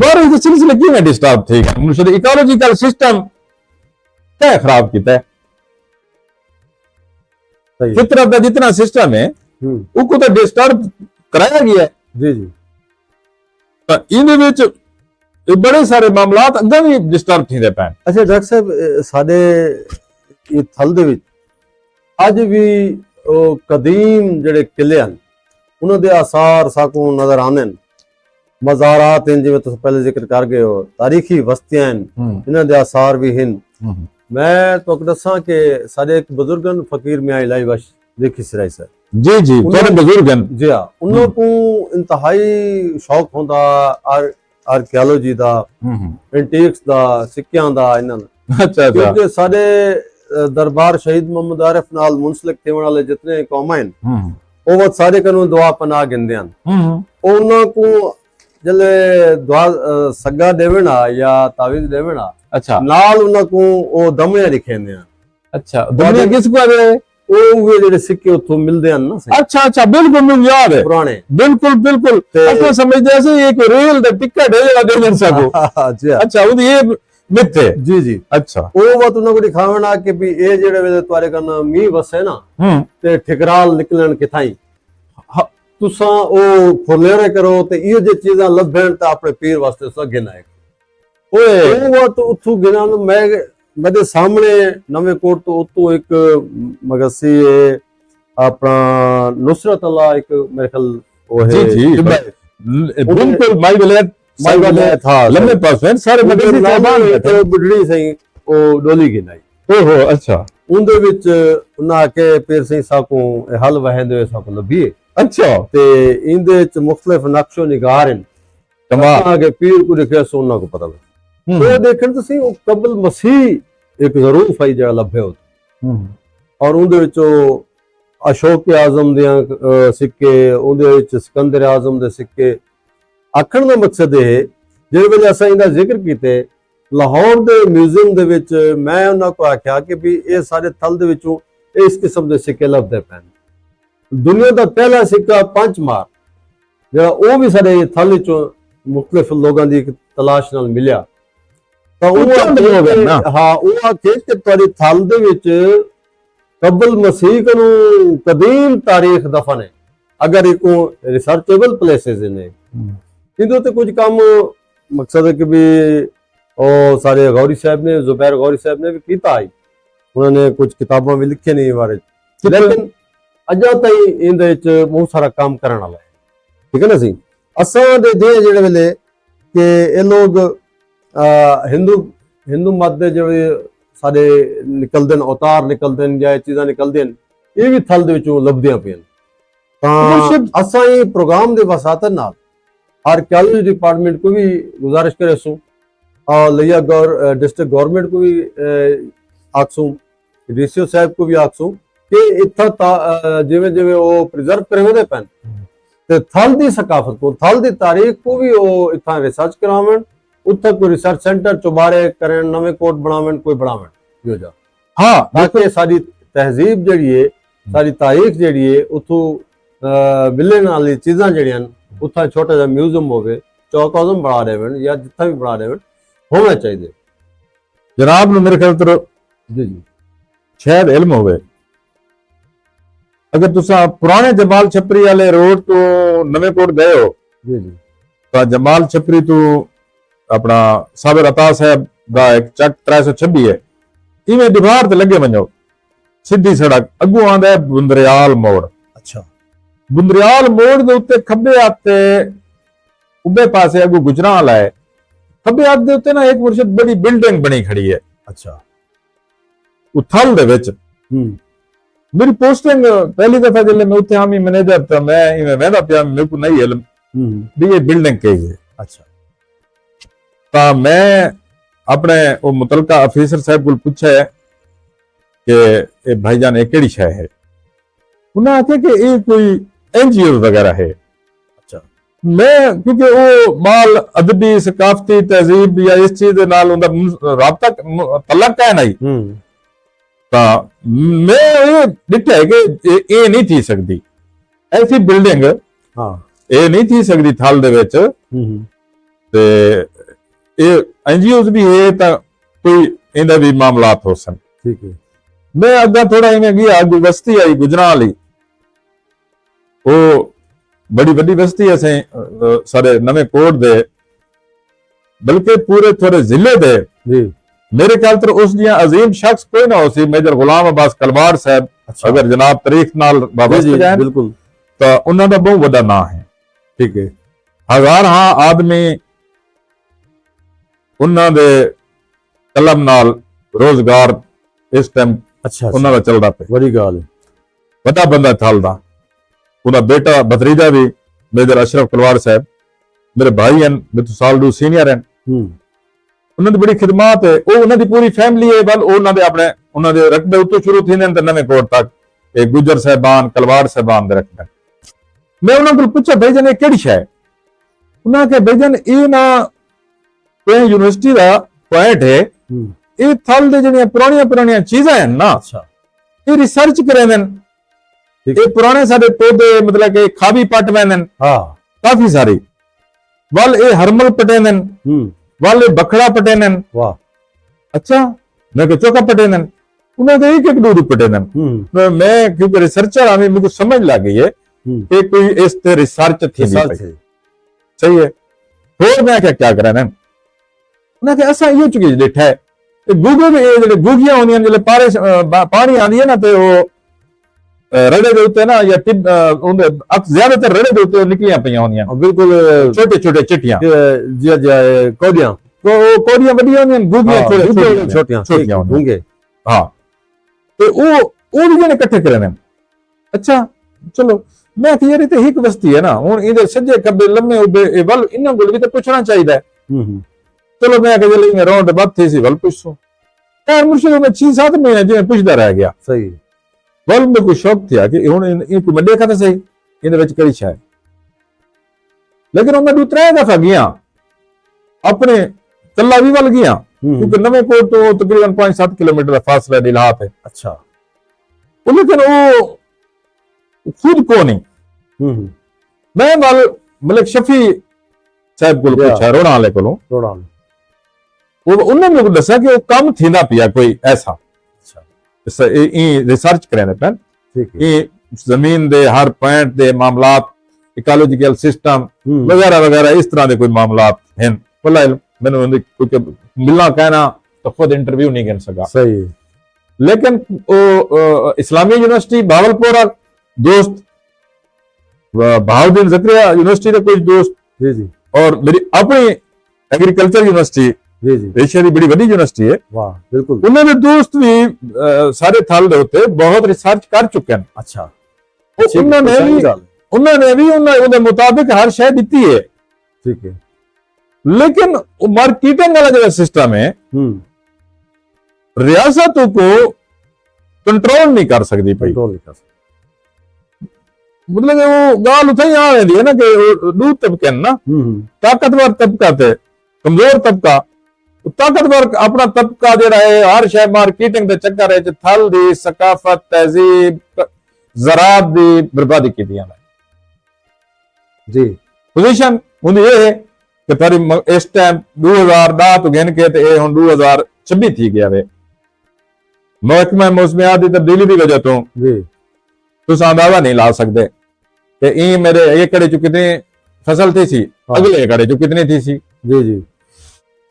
बारिश के सिलसिले क्यों डिस्टर्ब थे गए मुर्शिद इकोलॉजिकल सिस्टम क्या खराब किया है फितरत का जितना सिस्टम है उसको तो डिस्टर्ब कराया गया है जी जी इन विच बड़े सारे मामलात अगे भी डिस्टर्ब थे पे अच्छा डॉक्टर साहब साडे ये थल दे विच अज भी वो कदीम जेड़े किले हैं उन्होंने आसार साकू नजर आने मज़ारात हैं जिवें तुसीं पहले जिक्र कर गए हो तारीखी बस्तियां हैं इन्हां दे आसार भी हैं मैं तो दसां कि साडे एक बुजुर्गन फकीर मियां इलाही बख्श देखी सिराई सर जी जी थोड़े बुजुर्गन जी हां उन्हां को इंतहाई शौक होंदा आर्कियोलॉजी दा एंटीक्स दा सिक्कियां दा इन्हां अच्छा क्योंकि साडे दरबार शहीद मोहम्मद आरिफ नाल मुंसलिक थिवण वाले जितने कौम हैं ਉਹ ਸਾਰੇ ਕਨੂੰ ਦੁਆ ਪਨਾਹ ਗਿੰਦੇ ਹਨ ਉਹਨਾਂ ਕੋ ਜਲੇ ਦੁਆ ਸੱਗਾ ਦੇਵਣਾ ਜਾਂ ਤਾਵੀਜ਼ ਦੇਵਣਾ ਅੱਛਾ ਨਾਲ ਉਹਨਾਂ ਕੋ ਉਹ ਦਮਣੇ ਲਿਖੇਂਦੇ ਆ ਅੱਛਾ ਦਮਣੇ ਕਿਸ ਕੋ ਆਵੇ ਉਹ ਜਿਹੜੇ ਸਿੱਕੇ ਉੱਥੋਂ ਮਿਲਦੇ ਹਨ ਨਾ ਅੱਛਾ ਅੱਛਾ ਬਿਲਕੁਲ ਮੈਨੂੰ ਯਾਦ ਹੈ ਪੁਰਾਣੇ ਬਿਲਕੁਲ ਆਪਾਂ ਸਮਝਦੇ ਸੀ ਇੱਕ ਰੇਲ ਦਾ ਟਿਕਟ ਹੈ ਜਿਹੜਾ ਦੇ ਸਕੋ ਅੱਛਾ ਉਹਦੀ ਇਹ ਮਿੱਥੇ ਜੀ ਜੀ ਅੱਛਾ ਉਹ ਬਾਤ ਉਹਨਾਂ ਕੋ ਦਿਖਾਵਣਾ ਕਿ ਵੀ ਇਹ ਜਿਹੜੇ ਵੇਲੇ ਤੁਹਾਡੇ ਕਨ ਮੀਂਹ ਵਸੇ ਨਾ ਤੇ ਠਿਕਰਾਲ ਨਿਕਲਣ ਕਿਥਾਈ ਤੁਸਾਂ ਉਹ ਫੁਰਲੇਰੇ ਕਰੋ ਤੇ ਇਹ ਜੇ ਚੀਜ਼ਾਂ ਲੱਭਣ ਤਾਂ ਆਪਣੇ ਪੀਰ ਵਾਸਤੇ ਸਭ ਗਿਨਾਏ ਓਏ ਉਹ ਬਾਤ ਉੱਥੋਂ ਗਿਨਾਂ ਨੂੰ ਮੇਰੇ ਸਾਹਮਣੇ ਨਵੇਂ ਕੋਟ ਤੋਂ ਉੱਤੋਂ ਇੱਕ ਮਗਸੀ ਹੈ ਆਪਣਾ ਨੁਸਰਤ ਅੱਲਾ ਇੱਕ ਮੇਰੇ ਖਿਆਲ ਉਹ जी ਹੈ जी बिल्कुल माई विलायत ਮਾਈ ਵਾਲੇ ਥਾ लम्बे पास हैं सारे मदरसी साहबान बैठे ਤੇ ਬੁੱਢੜੀ ਸਹੀ ਉਹ ਡੋਲੀ ਗਿਨਾਈ ओहो अच्छा ਉਹਦੇ ਵਿੱਚ ਉਹਨਾਂ ਆਕੇ ਪੀਰ ਸਿੰਘ ਸਾਹਿਬ ਕੋ ਹਲ ਵਹਿੰਦੇ ਹੋਏ ਸਭ ਲੱਭੀਏ अच्छा ਤੇ ਇਹਦੇ ਵਿੱਚ ਮੁxtਲਿਫ ਨਕਸ਼ੋ ਨਿਗਾਰ ਹਨ कमाल ਆਗੇ ਪੀਰ ਕੋ ਦੇਖਿਆ ਸੋਨਾ ਕੋ ਪਤਾ ਲੱਗਾ ਉਹ ਦੇਖਣ ਤੁਸੀਂ ਉਹ ਕਬਲ ਮਸੀਹ ਇੱਕ ਜ਼ਰੂਰ ਫਾਈ ਜਿਹੜਾ ਲੱਭੇ ਹੋ ਔਰ ਉਹਦੇ ਵਿੱਚ ਉਹ ਅਸ਼ੋਕ ਆਜ਼ਮ ਦੇ ਸਿੱਕੇ ਉਹਦੇ ਵਿੱਚ ਸਿਕੰਦਰ ਆਜ਼ਮ ਦੇ ਸਿੱਕੇ ਆਖਣ ਦਾ ਮਕਸਦ ਇਹ ਜਿਹੜੇ ਵੇਲੇ ਅਸਾਂ ਇਹਦਾ ਜ਼ਿਕਰ ਕੀਤੇ ਲਾਹੌਰ ਦੇ ਮਿਊਜ਼ੀਅਮ ਦੇ ਵਿੱਚ ਮੈਂ ਉਹਨਾਂ ਕੋ ਆਖਿਆ ਕਿ ਵੀ ਇਹ ਸਾਰੇ ਥਲ ਦੇ ਵਿੱਚੋਂ ਇਸ ਕਿਸਮ ਦੇ ਸਿੱਕੇ ਲੱਭਦੇ ਪੈਣ ਦੁਨੀਆ ਦਾ ਪਹਿਲਾ ਸਿੱਕਾ ਪੰਚਮਾਰ ਜਿਹੜਾ ਉਹ ਵੀ ਸਾਡੇ ਥਲ ਵਿੱਚੋਂ ਮੁxtਲਿਫ ਲੋਕਾਂ ਦੀ ਇੱਕ ਤਲਾਸ਼ ਨਾਲ ਮਿਲਿਆ ਤਾਂ ਉਹ ਹਾਂ ਉਹ ਆਖੇ ਕਿ ਤੁਹਾਡੀ ਥਲ ਦੇ ਵਿੱਚ ਕਬਲ ਮਸੀਹ ਨੂੰ ਕਦੀਮ ਤਾਰੀਖ ਦਫਨ ਹੈ ਅਗਰ ਇਹ ਕੋ ਰਿਸਰਚੇਬਲ ਪਲੇਸਿਸ ਨੇ ਇਹਦੇ ਉੱਤੇ ਕੁਝ ਕੰਮ ਮਕਸਦ ਹੈ ਕਿ ਵੀ ਉਹ ਸਾਰੇ ਗੌਰੀ ਸਾਹਿਬ ਨੇ ਜ਼ੁਬੈਰ ਗੌਰੀ ਸਾਹਿਬ ਨੇ ਵੀ ਕੀਤਾ ਹੈ ਉਹਨਾਂ ਨੇ ਕੁਝ ਕਿਤਾਬਾਂ ਵੀ ਲਿਖੀਆਂ ਨੇ ਇਹ ਬਾਰੇ ਲੇਕਿਨ ਅਜਾ ਤਾਈਂ ਇਹਦੇ ਵਿੱਚ ਬਹੁਤ ਸਾਰਾ ਕੰਮ ਕਰਨ ਵਾਲਾ ਹੈ ਠੀਕ ਹੈ ਨਾ ਸੀ ਅਸਾਂ ਦੇ ਜਿਹੜੇ ਵੇਲੇ ਕਿ ਇਹ ਲੋਕ ਹਿੰਦੂ ਮਤ ਦੇ ਜਿਹੜੇ ਸਾਡੇ ਨਿਕਲਦੇ ਨੇ ਅਵਤਾਰ ਨਿਕਲਦੇ ਨੇ ਜਾਂ ਚੀਜ਼ਾਂ ਨਿਕਲਦੀਆਂ ਨੇ ਇਹ ਵੀ ਥਲ ਦੇ ਵਿੱਚੋਂ ਲੱਭਦੀਆਂ ਪਈਆਂ ਤਾਂ ਅਸਾਂ ਇਹ ਪ੍ਰੋਗਰਾਮ ਦੇ ਵਸਾਤਨ ਨਾਲ आर्कियोलॉजी डिपार्टमेंट को भी गुजारिश करे सू और लिया डिस्ट्रिक्ट गवर्नमेंट को भी आखसूं डीसीओ साहब को भी आखसूं कि इतना जिवें जिवें वो प्रिजर्व करे पैन ते थल दी सकाफत को थल दी तारीख को भी वो इतना रिसर्च करावन उत्थे कोई रिसर्च सेंटर चुबारे करें नवे कोट बनावन कोई बनावन यो जा हाँ ताकि साडी तहजीब जिहड़ी है साडी तारीख जिहड़ी है उथों मिलने वाली चीज़ां जिहड़ियां उत्था छोटा जिहा म्यूजियम होवे चौक आज़म बना रहे हैं या जितना भी बना रहे हैं होना चाहिए जनाब मेरे ख्याल तो जी जी शायद इल्म होवे अगर तुसा पुराने जमाल छपरी वाले रोड तो नवे कोट गए हो जी जी तो जमाल छपरी तो अपना साबिर अता साहब दा एक चक 326 है इवें दीवार ते लगे वञो सीधी सड़क अगू आंदा है बुंदरियाल मोड़ अच्छा बुंदरियाल मोड़ दे उत्ते खब्बे हाथे उबे पासे अगू गुजराल है खब्बे हाथ दे उत्ते ना एक मुर्शिद बड़ी बिल्डिंग बनी खड़ी है अच्छा उथल दे विच मेरी पोस्टिंग पहली दफा जल्ले मैं उत्ते आमी मैनेजर था मैं इवें वेंदा पिया मेरे को नहीं इल्म भी ये बिल्डिंग कही है अच्छा ता मैं अपने वो मुतलका अफीसर साहब को पूछा है कि ए भाईजान ये केड़ी शय है उन्हें आखे कि ये कोई एनजीओ वगैरह है अच्छा मैं क्योंकि वो माल अदबी सकाफती तहजीब या इस चीज दे नाल उनदा राबता तलक है नहीं ता मैं ये डिठा है कि ये नहीं थी सकती ऐसी बिल्डिंग हाँ ये नहीं थी सकती थल दे विच ते ये एनजीओ भी है ता कोई इंदा भी मामलात हो सन ठीक है मैं अगर थोड़ा इवें गया अगू बस्ती आई गुजराल ही वो बड़ी बड़ी बस्ती है सारे नवे कोट दे बल्कि पूरे थोड़े जिले दे जी मेरे ख्याल तो उस दियां अजीम शख्स कोई ना हो सी मेजर गुलाम अब्बास कलवार साहब अच्छा अगर जनाब तारीख नाल वाबस्ते जाए बिल्कुल तो उन्हां दा बहुत बड़ा नाम है ठीक है हजार हाँ आदमी उन्हां दे कलम नाल रोजगार इस टाइम अच्छा उन्हां दा चलदा पे बड़ी गाल है बड़ा बंदा थल दा उनका बेटा भतरीजा भी मेजर अशरफ कलवार साहब मेरे भाई हैं मेरे तो साल दो सीनियर हैं उन्होंने बड़ी खिदमात है वो उन्होंने पूरी फैमिली है बल उन्होंने अपने उन्होंने रकबे उतो शुरू थी ने नवे कोट तक एक गुजर साहबान कलवार साहबान दे रखबे मैं उन्होंने को पूछा भाईजान ये केड़ी शय उन्होंने कहा भाईजान ये ना कोई यूनिवर्सिटी का पॉइंट है ये थल दे जड़ियां पुरानियां चीज़ां हैं ना अच्छा ये रिसर्च करे ने ये पुराने सारे पौधे मतलब कि खाबी पट वैन हाँ काफी सारी वाल ये हरमल पटेन वाल ये बखड़ा पटेन वाह अच्छा मैं को चौका पटेन उन्हें तो एक दूर पटेन मैं क्योंकि रिसर्चर आमी मेरे को समझ लग गई है कि कोई इस ते रिसर्च थी सही है फिर मैं क्या करा ना उन्हें कि ऐसा ये चुकी देखा है गूगल ये जो गूगियां होंदियां जो पानी आंदी है ना तो वो ਰੜੇ ਦੇ ਉੱਤੇ ਨਾ ਜਾਂ ਉਹਦੇ ਜ਼ਿਆਦਾਤਰ ਰੜੇ ਦੇ ਉੱਤੇ ਨਿਕਲੀਆਂ ਪਈਆਂ ਹੁੰਦੀਆਂ ਬਿਲਕੁਲ ਛੋਟੇ ਛੋਟੇ ਚਿੱਟੀਆਂ ਜੀ ਜੀ ਕੋਡੀਆਂ ਉਹ ਕੋੜੀਆਂ ਵੱਡੀਆਂ ਹੁੰਦੀਆਂ ਗੂਗੀਆਂ ਛੋਟੀਆਂ ਛੋਟੀਆਂ ਹੁੰਦੀਆਂ ਹੁੰਗੇ ਹਾਂ ਤੇ ਉਹ ਵੀ ਜਿਹਨੇ ਇਕੱਠੇ ਕਰੇ ਨੇ ਅੱਛਾ ਚਲੋ ਮੈਂ ਕਿ ਯਾਰ ਇਹ ਤੇ ਇੱਕ ਬਸਤੀ ਹੈ ਨਾ ਹੁਣ ਇਹਦੇ ਸੱਜੇ ਖੱਬੇ ਲੰਮੇ ਉੱਬੇ ਇਹ ਵੱਲ ਇਹਨਾਂ ਕੋਲ ਵੀ ਤਾਂ ਪੁੱਛਣਾ ਚਾਹੀਦਾ ਹੈ ਚਲੋ ਮੈਂ ਕਿ ਜਲੇ ਮੈਂ ਰੌਂਡ ਬੱਥੇ ਸੀ ਵੱਲ ਪੁੱਛੋ ਯਾਰ ਮੁਰਸ਼ਿਦ ਮੈਂ 6-7 ਮਹੀਨੇ ਜਿਵੇਂ ਪੁੱਛਦਾ ਰਹਿ ਗਿਆ ਸਹੀ ਵੱਲ ਮੈਨੂੰ ਕੋਈ ਸ਼ੌਕ ਥਿਆ ਕਿ ਹੁਣ ਇਹ ਕੋਈ ਵੱਡੇ ਖਾਤਾ ਸਹੀ ਇਹਦੇ ਵਿੱਚ ਕਿਹੜੀ ਸ਼ਾਇ ਲੇਕਿਨ ਉਹ ਮੈਂ ਦੂਤਰਾ ਦਫਾ ਗਿਆ ਆਪਣੇ ਤੱਲਾ ਵੀ ਵੱਲ ਗਿਆ ਕਿਉਂਕਿ ਨਵੇਂ ਕੋਟ ਤੋਂ ਤਕਰੀਬਨ 5-7 ਕਿਲੋਮੀਟਰ ਦਾ ਫਾਸਲਾ ਦਿਲਾਤ ਹੈ ਅੱਛਾ ਲੇਕਿਨ ਉਹ खुद को नहीं मैं वाल मलिक शफी साहब को पूछा रोड़ा वाले को उन्होंने मेरे को दसा कि वो कम थी ना पिया कोई ऐसा रिसर्च करें पैन जमीन दे हर पॉइंट दे मामलात इकोलॉजिकल सिस्टम वगैरह वगैरह इस तरह के कोई मामलात हैं भला मैंने मिलना कहना तो खुद इंटरव्यू नहीं कर सका सही लेकिन वो इस्लामी यूनिवर्सिटी भावलपुर दोस्त बहाउद्दीन जकरिया यूनिवर्सिटी के कुछ दोस्त जी जी और मेरी अपनी एग्रीकल्चर यूनिवर्सिटी जी जी एशिया की बड़ी बड़ी यूनिवर्सिटी है वाह बिल्कुल उन्होंने दोस्त भी सारे थाल दे होते बहुत रिसर्च कर चुके हैं अच्छा उन्होंने भी उन्होंने मुताबिक हर शय दी है ठीक है लेकिन मार्केटिंग वाला जो सिस्टम है रियासतों को कंट्रोल नहीं कर सकती भाई कंट्रोल नहीं कर सकती मतलब वो गाल उठाई आ रही है ना कि दो तबके ना ताकतवर तबका थे कमजोर तबका ताकतवर अपना तबका जो है हर शय मार्केटिंग के चक्कर है थल दी सकाफत तहजीब ज़राअत दी बर्बादी की दिया जी पोजीशन हुन ये है कि तारी इस टाइम 2010 तो गिन के ते हुन 2026 थी गया वे महकमा मौसमियात दी तब्दीली की वजह तो जी तुस अंदाजा नहीं ला सकते कि ई मेरे एकड़े चो कितनी फसल थी सी अगले एकड़े चो कितनी थी सी जी जी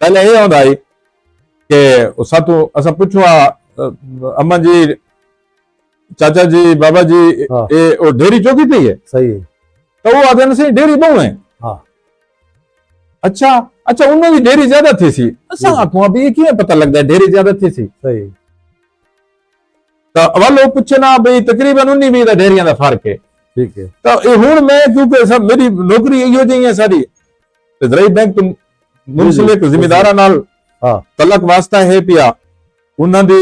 पहले ये होंदा है कि सातू असा पूछवा अम्मा जी चाचा जी बाबा जी ये ओ डेरी चौकी थी है सही है तो वो आदन से डेरी बहु है हाँ अच्छा अच्छा उनमें भी डेरी ज्यादा थी सी असा आखूं अभी ये क्यों पता लगता है डेरी ज्यादा थी सी सही तो अवल वो पूछे ना भाई तकरीबन 19-20 का डेरियां का फर्क है ठीक है तो ये हुन मैं क्योंकि सब मेरी नौकरी यही हो जाई है सारी ते ज़राई बैंक तो मुंसलिक जिम्मेदारा नाल तलक वास्ता है पिया उन्हां दी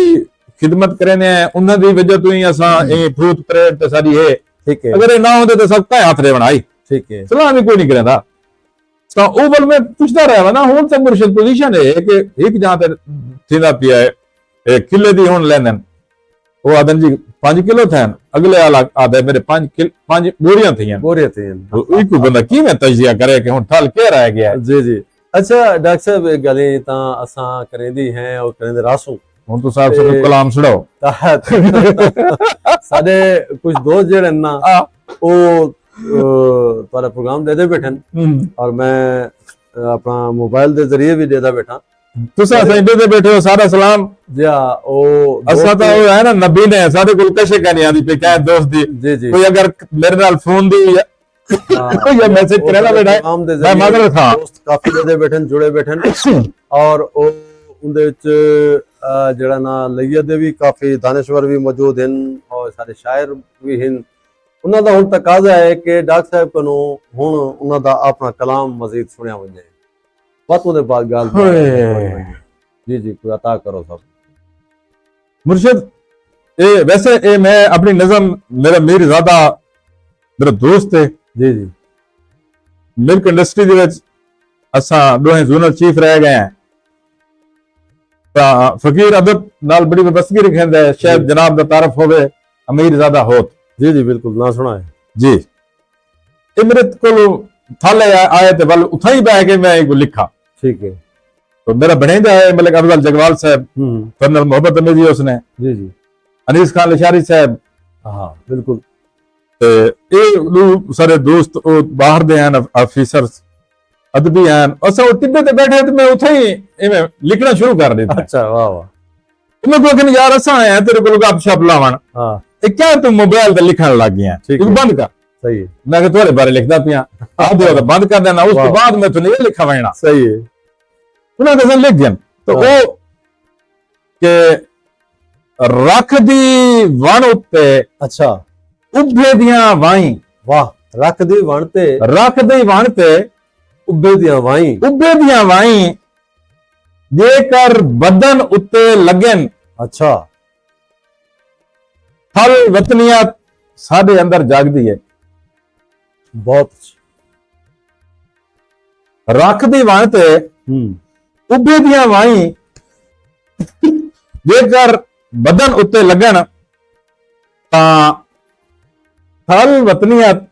खिदमत करने उन्हां दी वजह तो ही असा ए फ्रूट ट्रेड ते सारी है ठीक है अगर ये ना होंदे तो सब का हाथ रे बनाई ठीक है सलाह भी कोई नहीं करदा तो ओ बल में पूछता रहा ना हुन तक मुर्शिद पोजीशन है कि एक जहां ते थींदा पिया है किले दी हुन लेंदन वो आदन जी 5 किलो थे अगले वाला आदे मेरे 5 बोरियां थी एक बंदा की मैं तजिया करे कि हुन थल के रह गया जी जी अच्छा डॉक्टर साहब एक गले ता असा करेंदी हैं और करेंदे रासू हुन तो साहब से कलाम सुनाओ साडे कुछ दोस्त जेड़े ना ओ तारा प्रोग्राम दे बैठन और मैं अपना मोबाइल दे जरिए भी देदा बैठा तुसा सेंटर ते बैठे हो सारा सलाम जी हां ओ असा तो है ना नबी ने साडे कोल कशे का नहीं आंदी पे क्या दोस्त दी जी जी कोई अगर मेरे नाल फोन दी या मैसेज करेला बैठा मैं मगर था दोस्त काफी दे बैठन जुड़े बैठन और ओ उनदे विच जेड़ा ना लैया दे भी काफी दानिशवर भी मौजूद हैं और सारे शायर भी हैं उन्हां दा हुन तकाजा है कि डॉक्टर साहब को हुन उन्हां दा अपना कलाम मजीद सुनिया वजे बातों दे बाद गाल जी जी कोई अता करो सब मुर्शिद ए वैसे ए मैं अपनी नज़म मेरा मीर ज़ादा मेरा दोस्त है जी जी मिल्क इंडस्ट्री दे विच असा दोहे जोनल चीफ रह गए हैं ता फकीर अदब नाल बड़ी वबस्तगी रखंदा है शायद जनाब दा तारफ होवे अमीर ज़ादा होत जी जी बिल्कुल ना सुना है जी ए मेरे को थाले आए ते बल उठाई बैठ के मैं एक लिखा ठीक है तो मेरा बनेजा है मलिक अफजल जगवाल साहब कर्नल मोहम्मद अमीर जी उसने जी जी अनीस खान लशारी साहब हाँ बिल्कुल ते ए सारे दोस्त ओ बाहर दे हैं ऑफिसर्स अदबी हैं असा वो टिब्बे ते बैठे ते मैं उठे ही इवें लिखना शुरू कर दिता अच्छा वाह वाह मैं को यार असा आए तेरे को गपशप लावन हां ਇਹ ਕਿਆ ਤੂੰ ਮੋਬਾਈਲ ਤੇ ਲਿਖਣ ਲੱਗ ਗਿਆ, ਠੀਕ ਤੂੰ ਹੈ। ਬੰਦ ਕਰ। सही है, मैं कि तुम्हारे बारे लिखता पिया, आप दो तो बंद कर देना, उसके वाह। बाद मैं तुम्हें ये लिखा वैना सही है। उन्हें कैसे लिख गया तो हाँ। वो के रख दी वन उत्ते अच्छा, उभे दियां वाई, वाह, रख दी वणते रख दी वन ते उब्बे दियां वाई। उभे दियां वाई, जेकर बदन उत्ते लगन अच्छा, फल वतनियत साडे अंदर जागदी है। बहुत अच्छा। रख दी वन ते उभे दियां वाई, जेकर बदन उत्ते लगन तां फल वतनियत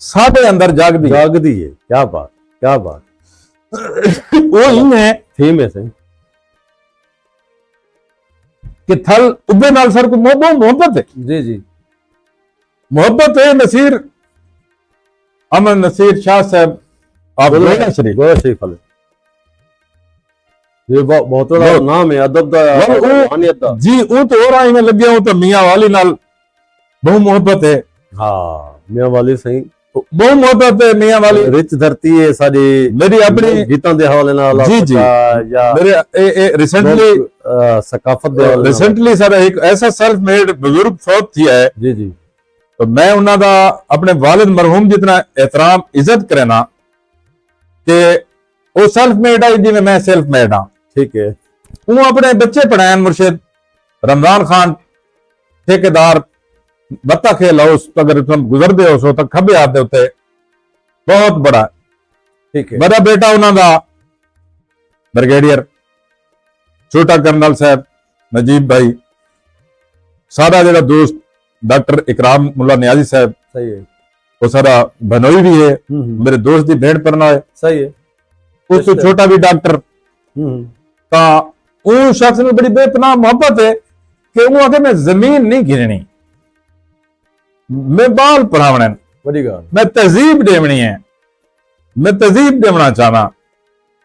साडे अंदर जागदी है। जागदी है, क्या बात, क्या बात। वो इन्हें थीम है सही। कि थल उबे नाल सर को मोहब्बत है, जी जी, मोहब्बत है। नसीर अमन नसीर शाह साहब आप लोग शरीफ गोरा शरीफ वाले, ये बहुत बड़ा बहुत। नाम है अदब दा, वो- वो- रूहानियत दा। जी वो तो और आई में लग गया हूं तो मियां वाली नाल बहु मोहब्बत है, हाँ, मियां वाली सही। बहु मोहब्बत है मियां वाली। रिच धरती है साडी, मेरी अपनी गीतां दे हवाले नाल जी, जी। या मेरे रिसेंटली सकाफत दे हवाले नाल। रिसेंटली सर एक ऐसा सेल्फ मेड बुजुर्ग फौत किया है, जी जी, तो मैं उन्हों का अपने वालिद मरहूम जितना एहतराम इज्जत करना कि वो सेल्फ मेड है जिवें मैं सेल्फ मेड हाँ। ठीक है। वो अपने बच्चे पढ़ाए मुर्शिद रमजान खान ठेकेदार बत्ता खेल हाउस, अगर तुम गुजरते हो सो तक खब्बे हाथ दे उत्ते बहुत बड़ा ठीक है। बड़ा बेटा उन्होंने ब्रिगेडियर छोटा कर्नल साहब नजीब भाई, सारा जरा दोस्त डॉक्टर इकराम मुल्ला नियाजी साहब, सही है। वो सारा बनोई भी है, मेरे दोस्त की भेड़ परना है, सही है। उस तो छोटा भी डॉक्टर। ता उन शख्स में बड़ी बेपनाह मोहब्बत है कि वो आगे मैं जमीन नहीं गिरनी, मैं बाल पढ़ावने, बड़ी गल। मैं तहजीब देवनी है, मैं तहजीब देवना चाहना।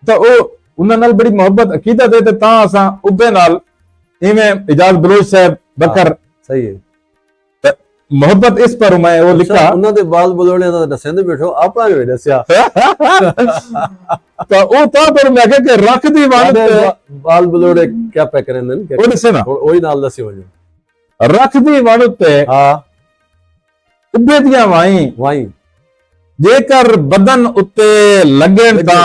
तो वो उन्हां नाल बड़ी मोहब्बत अकीदत है, ते तां असां उबे नाल इवें इजाज बलोच साहब बकर सही है। मोहब्बत इस पर मैं वो लिखा ਉਹਨਾਂ ਦੇ ਬਾਲ ਬਲੋੜੇ ਦਾ ਦੱਸਦੇ ਬੈਠੋ ਆਪਣਾ ਵੀ ਦੱਸਿਆ तो वो तो पर मैं कह के रख दी वन ते ਬਾਲ ਬਲੋੜੇ ਕੀ ਪੈ ਕਰਦੇ ਨੇ वो दसे ना ਉਹੀ ਨਾਲ ਦੱਸਿਓ ਜੀ। रख दी वन ते ਹਾਂ, उबे दियां वाई, ਵਾਈ। जेकर बदन उत्ते लगे ता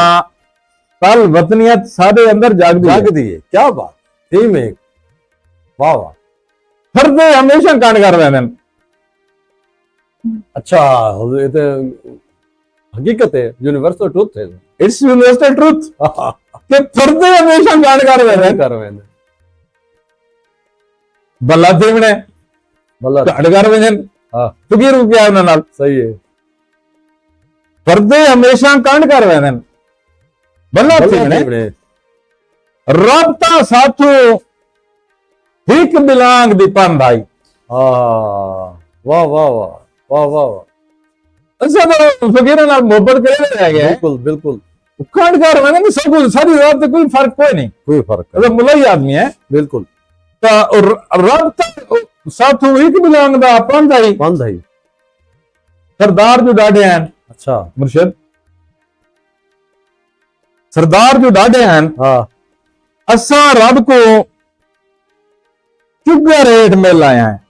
पल वतनियत साडे अंदर जागदी है। ਜਾਗਦੀ ਹੈ, ਕੀ ਬਾਤ। ਥੀਮ ਹੈ, ਵਾਹ वाह। फर्दे हमेशा कांड कर रहे हैं। अच्छा, ये तो हकीकत है, यूनिवर्सल ट्रुथ है। इट्स यूनिवर्सल ट्रुथ कि फर्दे हमेशा कांड कर रहे हैं। कर रहे हैं बल्ला देवने भला। कांड कर रहे हैं। हाँ, फकीर को क्या उन्हां नाल सही है। फर्दे हमेशा कांड कर रहे हैं। बल्ला देवने बने। रबता साथू हिक बिलांग दी पंध आई। हाँ, वाह वाह वाह वाह वाह वाह। अच्छा तो फकीर नाल मोहब्बत करे रह गए बिल्कुल बिल्कुल, कांड कर रहे हैं। सब कुछ सारी रात ते कोई फर्क कोई नहीं, कोई फर्क नहीं। मतलब मुला ही आदमी है। बिल्कुल। तो रबता साथू हिक बिलांग दा पंध आई। बंद है। सरदार जो डाढ़े हैं अच्छा। मुर्शिद, सरदार जो डाढ़े हैं हाँ, असा रब को चुगर रेट मिल आया है।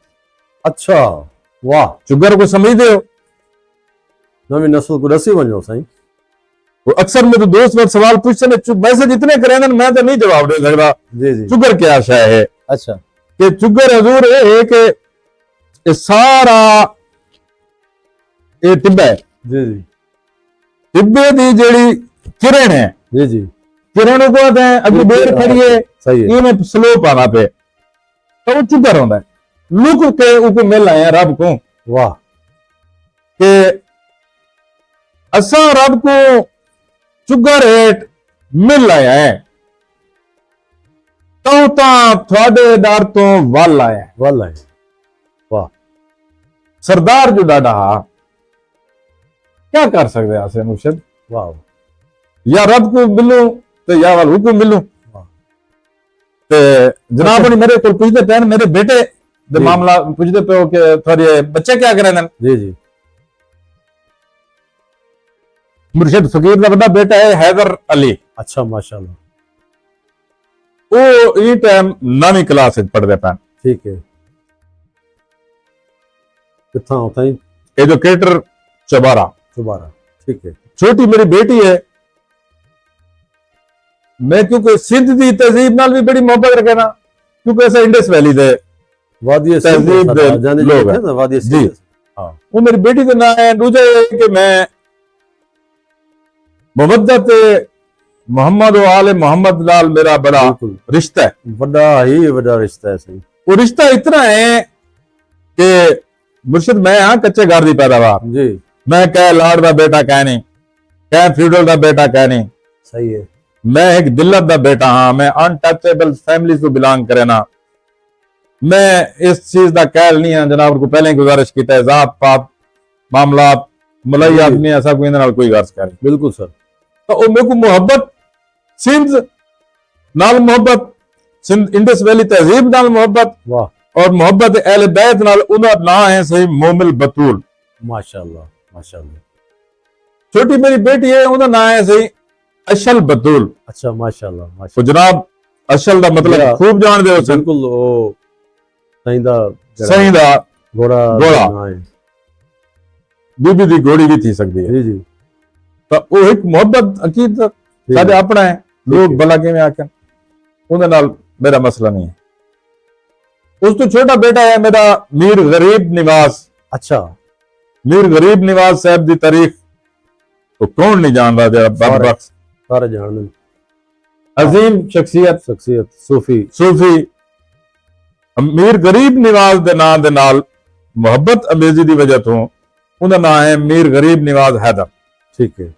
अच्छा, वाह। चुगर को समझते हो? नवी नस्ल को दसी वनो सही। वो अक्सर मेरे दोस्त मेरे सवाल पूछते हैं, मैसेज इतने करे ना मैं तो नहीं जवाब दे सकता। जी जी। चुगर क्या शय है? अच्छा। कि चुगर हजूर ये है कि ये सारा ये टिब्बा है, जी जी टिब्बे दी जेड़ी किरण है, जी जी। किरण को कहते हैं अभी बेर खड़ी है, सही है। इन्हें स्लो पाना पे तो वो चुगर होता है। लुक के ऊपर मिल आए हैं रब को वाह। कि असा रब को चुगर हेठ मिल आया है तो थोड़े डर तो वल आया है। वाला है। वाह। सरदार जो डाडा क्या कर सकते हैं ऐसे मुर्शिद? वाह। या रब को मिलूं तो या वाल हुकुम मिलूं। ते जनाब ने मेरे को पूछते पैन मेरे बेटे ਦੇ ਜੀ। ਮਾਮਲਾ ਪੁੱਛਦੇ ਪਿਓ ਕਿ ਤੁਹਾਡੇ ਬੱਚੇ ਕੀ ਕਰ ਰਹੇ ਨੇ। ਜੀ ਜੀ ਮੁਰਸ਼ਿਦ ਫਕੀਰ ਦਾ ਵੱਡਾ ਬੇਟਾ ਹੈ ਹੈਦਰ ਅਲੀ, अच्छा माशाल्लाह ਉਹ ਇਹ ਟਾਈਮ 9ਵੀਂ ਕਲਾਸ ਵਿੱਚ ਪੜ੍ਹਦੇ ਪਏ। ठीक है कितना होता है एजुकेटर चबारा। दोबारा ठीक है छोटी मेरी बेटी है, मैं क्योंकि सिंध की तहजीब नाल भी बड़ी मोहब्बत रखे ना, क्योंकि ऐसा इंडस वैली दे वादी तहजीब दे लोग हैं। वादी जी। हाँ वो मेरी बेटी का नाम है। दूजा ये कि मैं मुवद्दत मोहम्मद और आले मोहम्मद नाल मेरा बड़ा बिल्कुल रिश्ता है। बड़ा ही बड़ा रिश्ता है सही वो रिश्ता इतना है कि मुर्शिद मैं हाँ कच्चे घर की पैदावार, जी मैं कह लाड़ का बेटा कह नहीं, कह फ्यूडल का बेटा कह नहीं, सही है मैं एक दिल्लत का बेटा हाँ, मैं अनटचेबल फैमिली को बिलोंग करे ना, मैं इस चीज का कहल नहीं है जनाब को पहले ही गुजारिश की है जात पात मामला मलाई जी। आदमी ऐसा कोई नाल कोई गर्ज करे बिल्कुल सर तो वो मेरे को मोहब्बत सिंध नाल मोहब्बत, सिंध इंडस वैली तहजीब नाल मोहब्बत वाह और मोहब्बत अहले बैत नाल उनका नाम है सही मोमिल बतूल। माशाल्लाह माशाल्लाह छोटी मेरी बेटी है उनका नाम है सही अशल बतूल। अच्छा माशाल्लाह तो माशाल्लाह जनाब अशल का मतलब मेरा- खूब जान दे बिल्कुल वो सही दा सही दा घोड़ा घोड़ा। हाँ है। बीबी दी घोड़ी भी थी सकती है। जी जी तो वो एक मोहब्बत अकीद जी। साडे अपना है, लोग है। भला किवें आखन उनदे नाल मेरा मसला नहीं है। उस तो छोटा बेटा है मेरा मीर गरीब निवाज। अच्छा मीर गरीब निवाज साहब दी तारीख तो कौन नहीं जानता जरा सारे। बदबख्त सारे जानन अजीम शख्सियत शख्सियत सूफी सूफी मीर गरीब निवाज दे नाम दे नाल मोहब्बत अमेजी दी वजह तो उनका नाम है मीर गरीब निवाज हैदर। ठीक है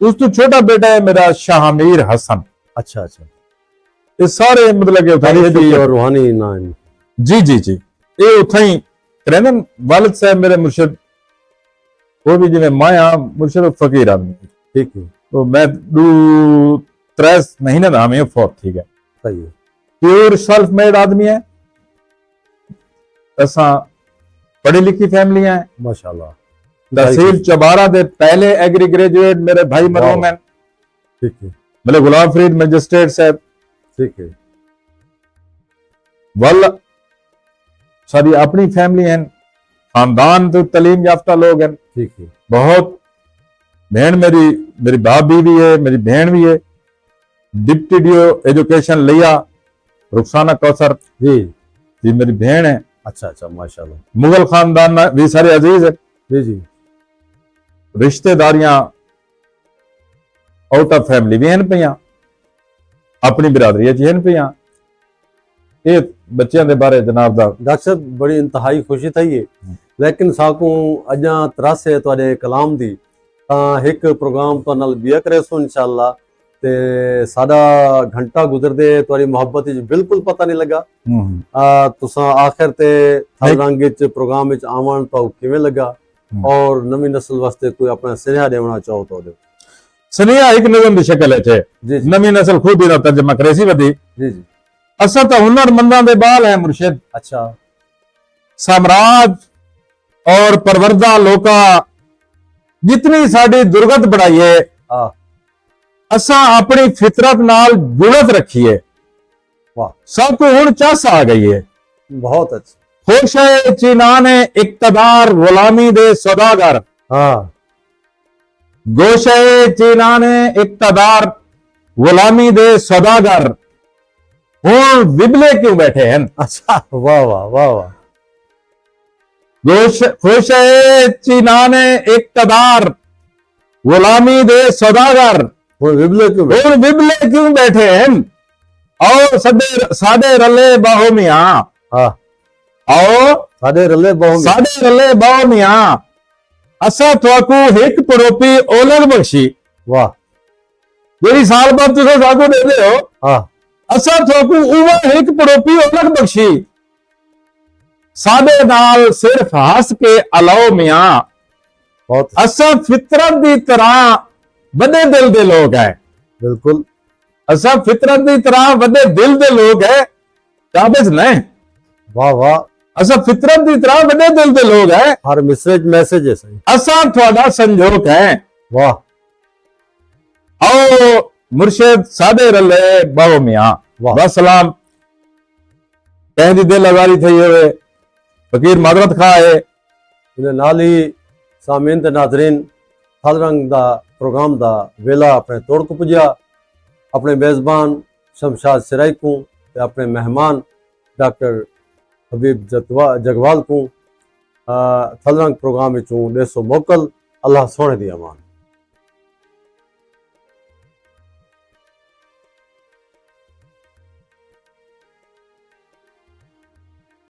उस तो छोटा बेटा है मेरा शाहमीर हसन। अच्छा अच्छा ये सारे मतलब कि उठाई तारीखी और रूहानी नाम जी जी जी ये उथा ही करन वालिद साहब मेरे मुर्शिद वो भी जिवें माया मुर्शिद फकीर आदमी। ठीक है तो मैं 2-3 महीने दा हमें फौत थी गया। सही है प्योर सेल्फ मेड आदमी है, असा पढ़ी लिखी फैमिली है। माशाल्लाह तहसील चबारा दे पहले एग्री ग्रेजुएट मेरे भाई मरहूम हैं, ठीक है मेरे गुलाम फरीद मजिस्ट्रेट साहब। ठीक है वल सारी अपनी फैमिली है, खानदान तो तलीम याफ्ता लोग हैं ठीक है बहुत। बहन मेरी मेरी भाभी भी है, मेरी बहन भी है। डिप्टी डीओ एजुकेशन लिया रुखसाना कौसर जी जी मेरी बहन है। अच्छा अच्छा माशाल्लाह मुगल खानदान में भी सारे अजीज है। जी जी रिश्तेदारियां आउट ऑफ फैमिली भी हैं पियां, अपनी बिरादरी च हैं पियां। ये बच्चों के बारे जनाब दा डॉक्टर साहब बड़ी इंतहाई खुशी थी है लेकिन साकू अजा तरस है तुहाडे कलाम दी तां एक प्रोग्राम तो नाल बिया करे सो इंशाअल्लाह ते साडा घंटा गुजरदे तुहाडी मोहब्बत विच बिल्कुल पता नहीं लगा। तुसां आखिर ते हर रंग विच प्रोग्राम विच आवन तो किवें लगा और नवी नस्ल वास्ते कोई अपना सुनेहा देना चाहो तो दे सनेहा एक नज़म की शक्ल है जी जी नवी नस्ल खुद ही तर्जमा करे सी वधी जी जी असा तो हुनरमंदा दे बाल है मुर्शिद। अच्छा साम्राज और परवरदा लोका जितनी साडी दुर्गत बढ़ाई है हाँ असा अपनी फितरत नाल जुड़त रखी है। वाह सब को हुण चस आ गई है। बहुत अच्छा खोशे चीनान इक्तदार गुलामी दे सौदागर, हाँ गोशे चीनान इक्तदार गुलामी दे सौदागर हुण विबले क्यों बैठे हैं। अच्छा वाह वाह वाह वाह खोशे चीनान इक्तदार गुलामी दे सौदागर वो विबले क्यों बैठे? हुण विबले क्यों बैठे हैं। आओ साडे रले बाहो मियां, हाँ आओ साडे रले बहु साडे रले बाहो मियां असा तुआकू हिक पड़ोपी ओलग बख्शी वाह जेड़ी साल बाद तुसे साकू देते हो हाँ असा तुआकू उवा हिक पड़ोपी ओलग बख्शी साडे नाल सिर्फ हंस के अलाओ मियां बहुत असा फितरत दी तरह वड्डे दिल दे लोग है। बिल्कुल असा फितरत दी तरह वड्डे दिल दे लोग है काबिज नहीं वाह वाह, असा फितरत की तरह बड़े दिल के लोग है, हर मिसरे मैसेज है सही। असा थोड़ा संजोग है। वाह आओ मुर्शिद सादे रले बाबो मियां वाह। वसलाम कहीं दी दिल आजारी थी हुए फकीर माजरत खा है। इन्हें नाल ही सामीन ते नाजरीन थलरंग दा प्रोग्राम दा वेला अपने तोड़ को पुजा। अपने मेज़बान शमशाद सिराई को ते अपने मेहमान डॉक्टर हबीब जगवाल को थलरंग प्रोग्राम विचों 150 मोकल। अल्लाह सोने दी अमान।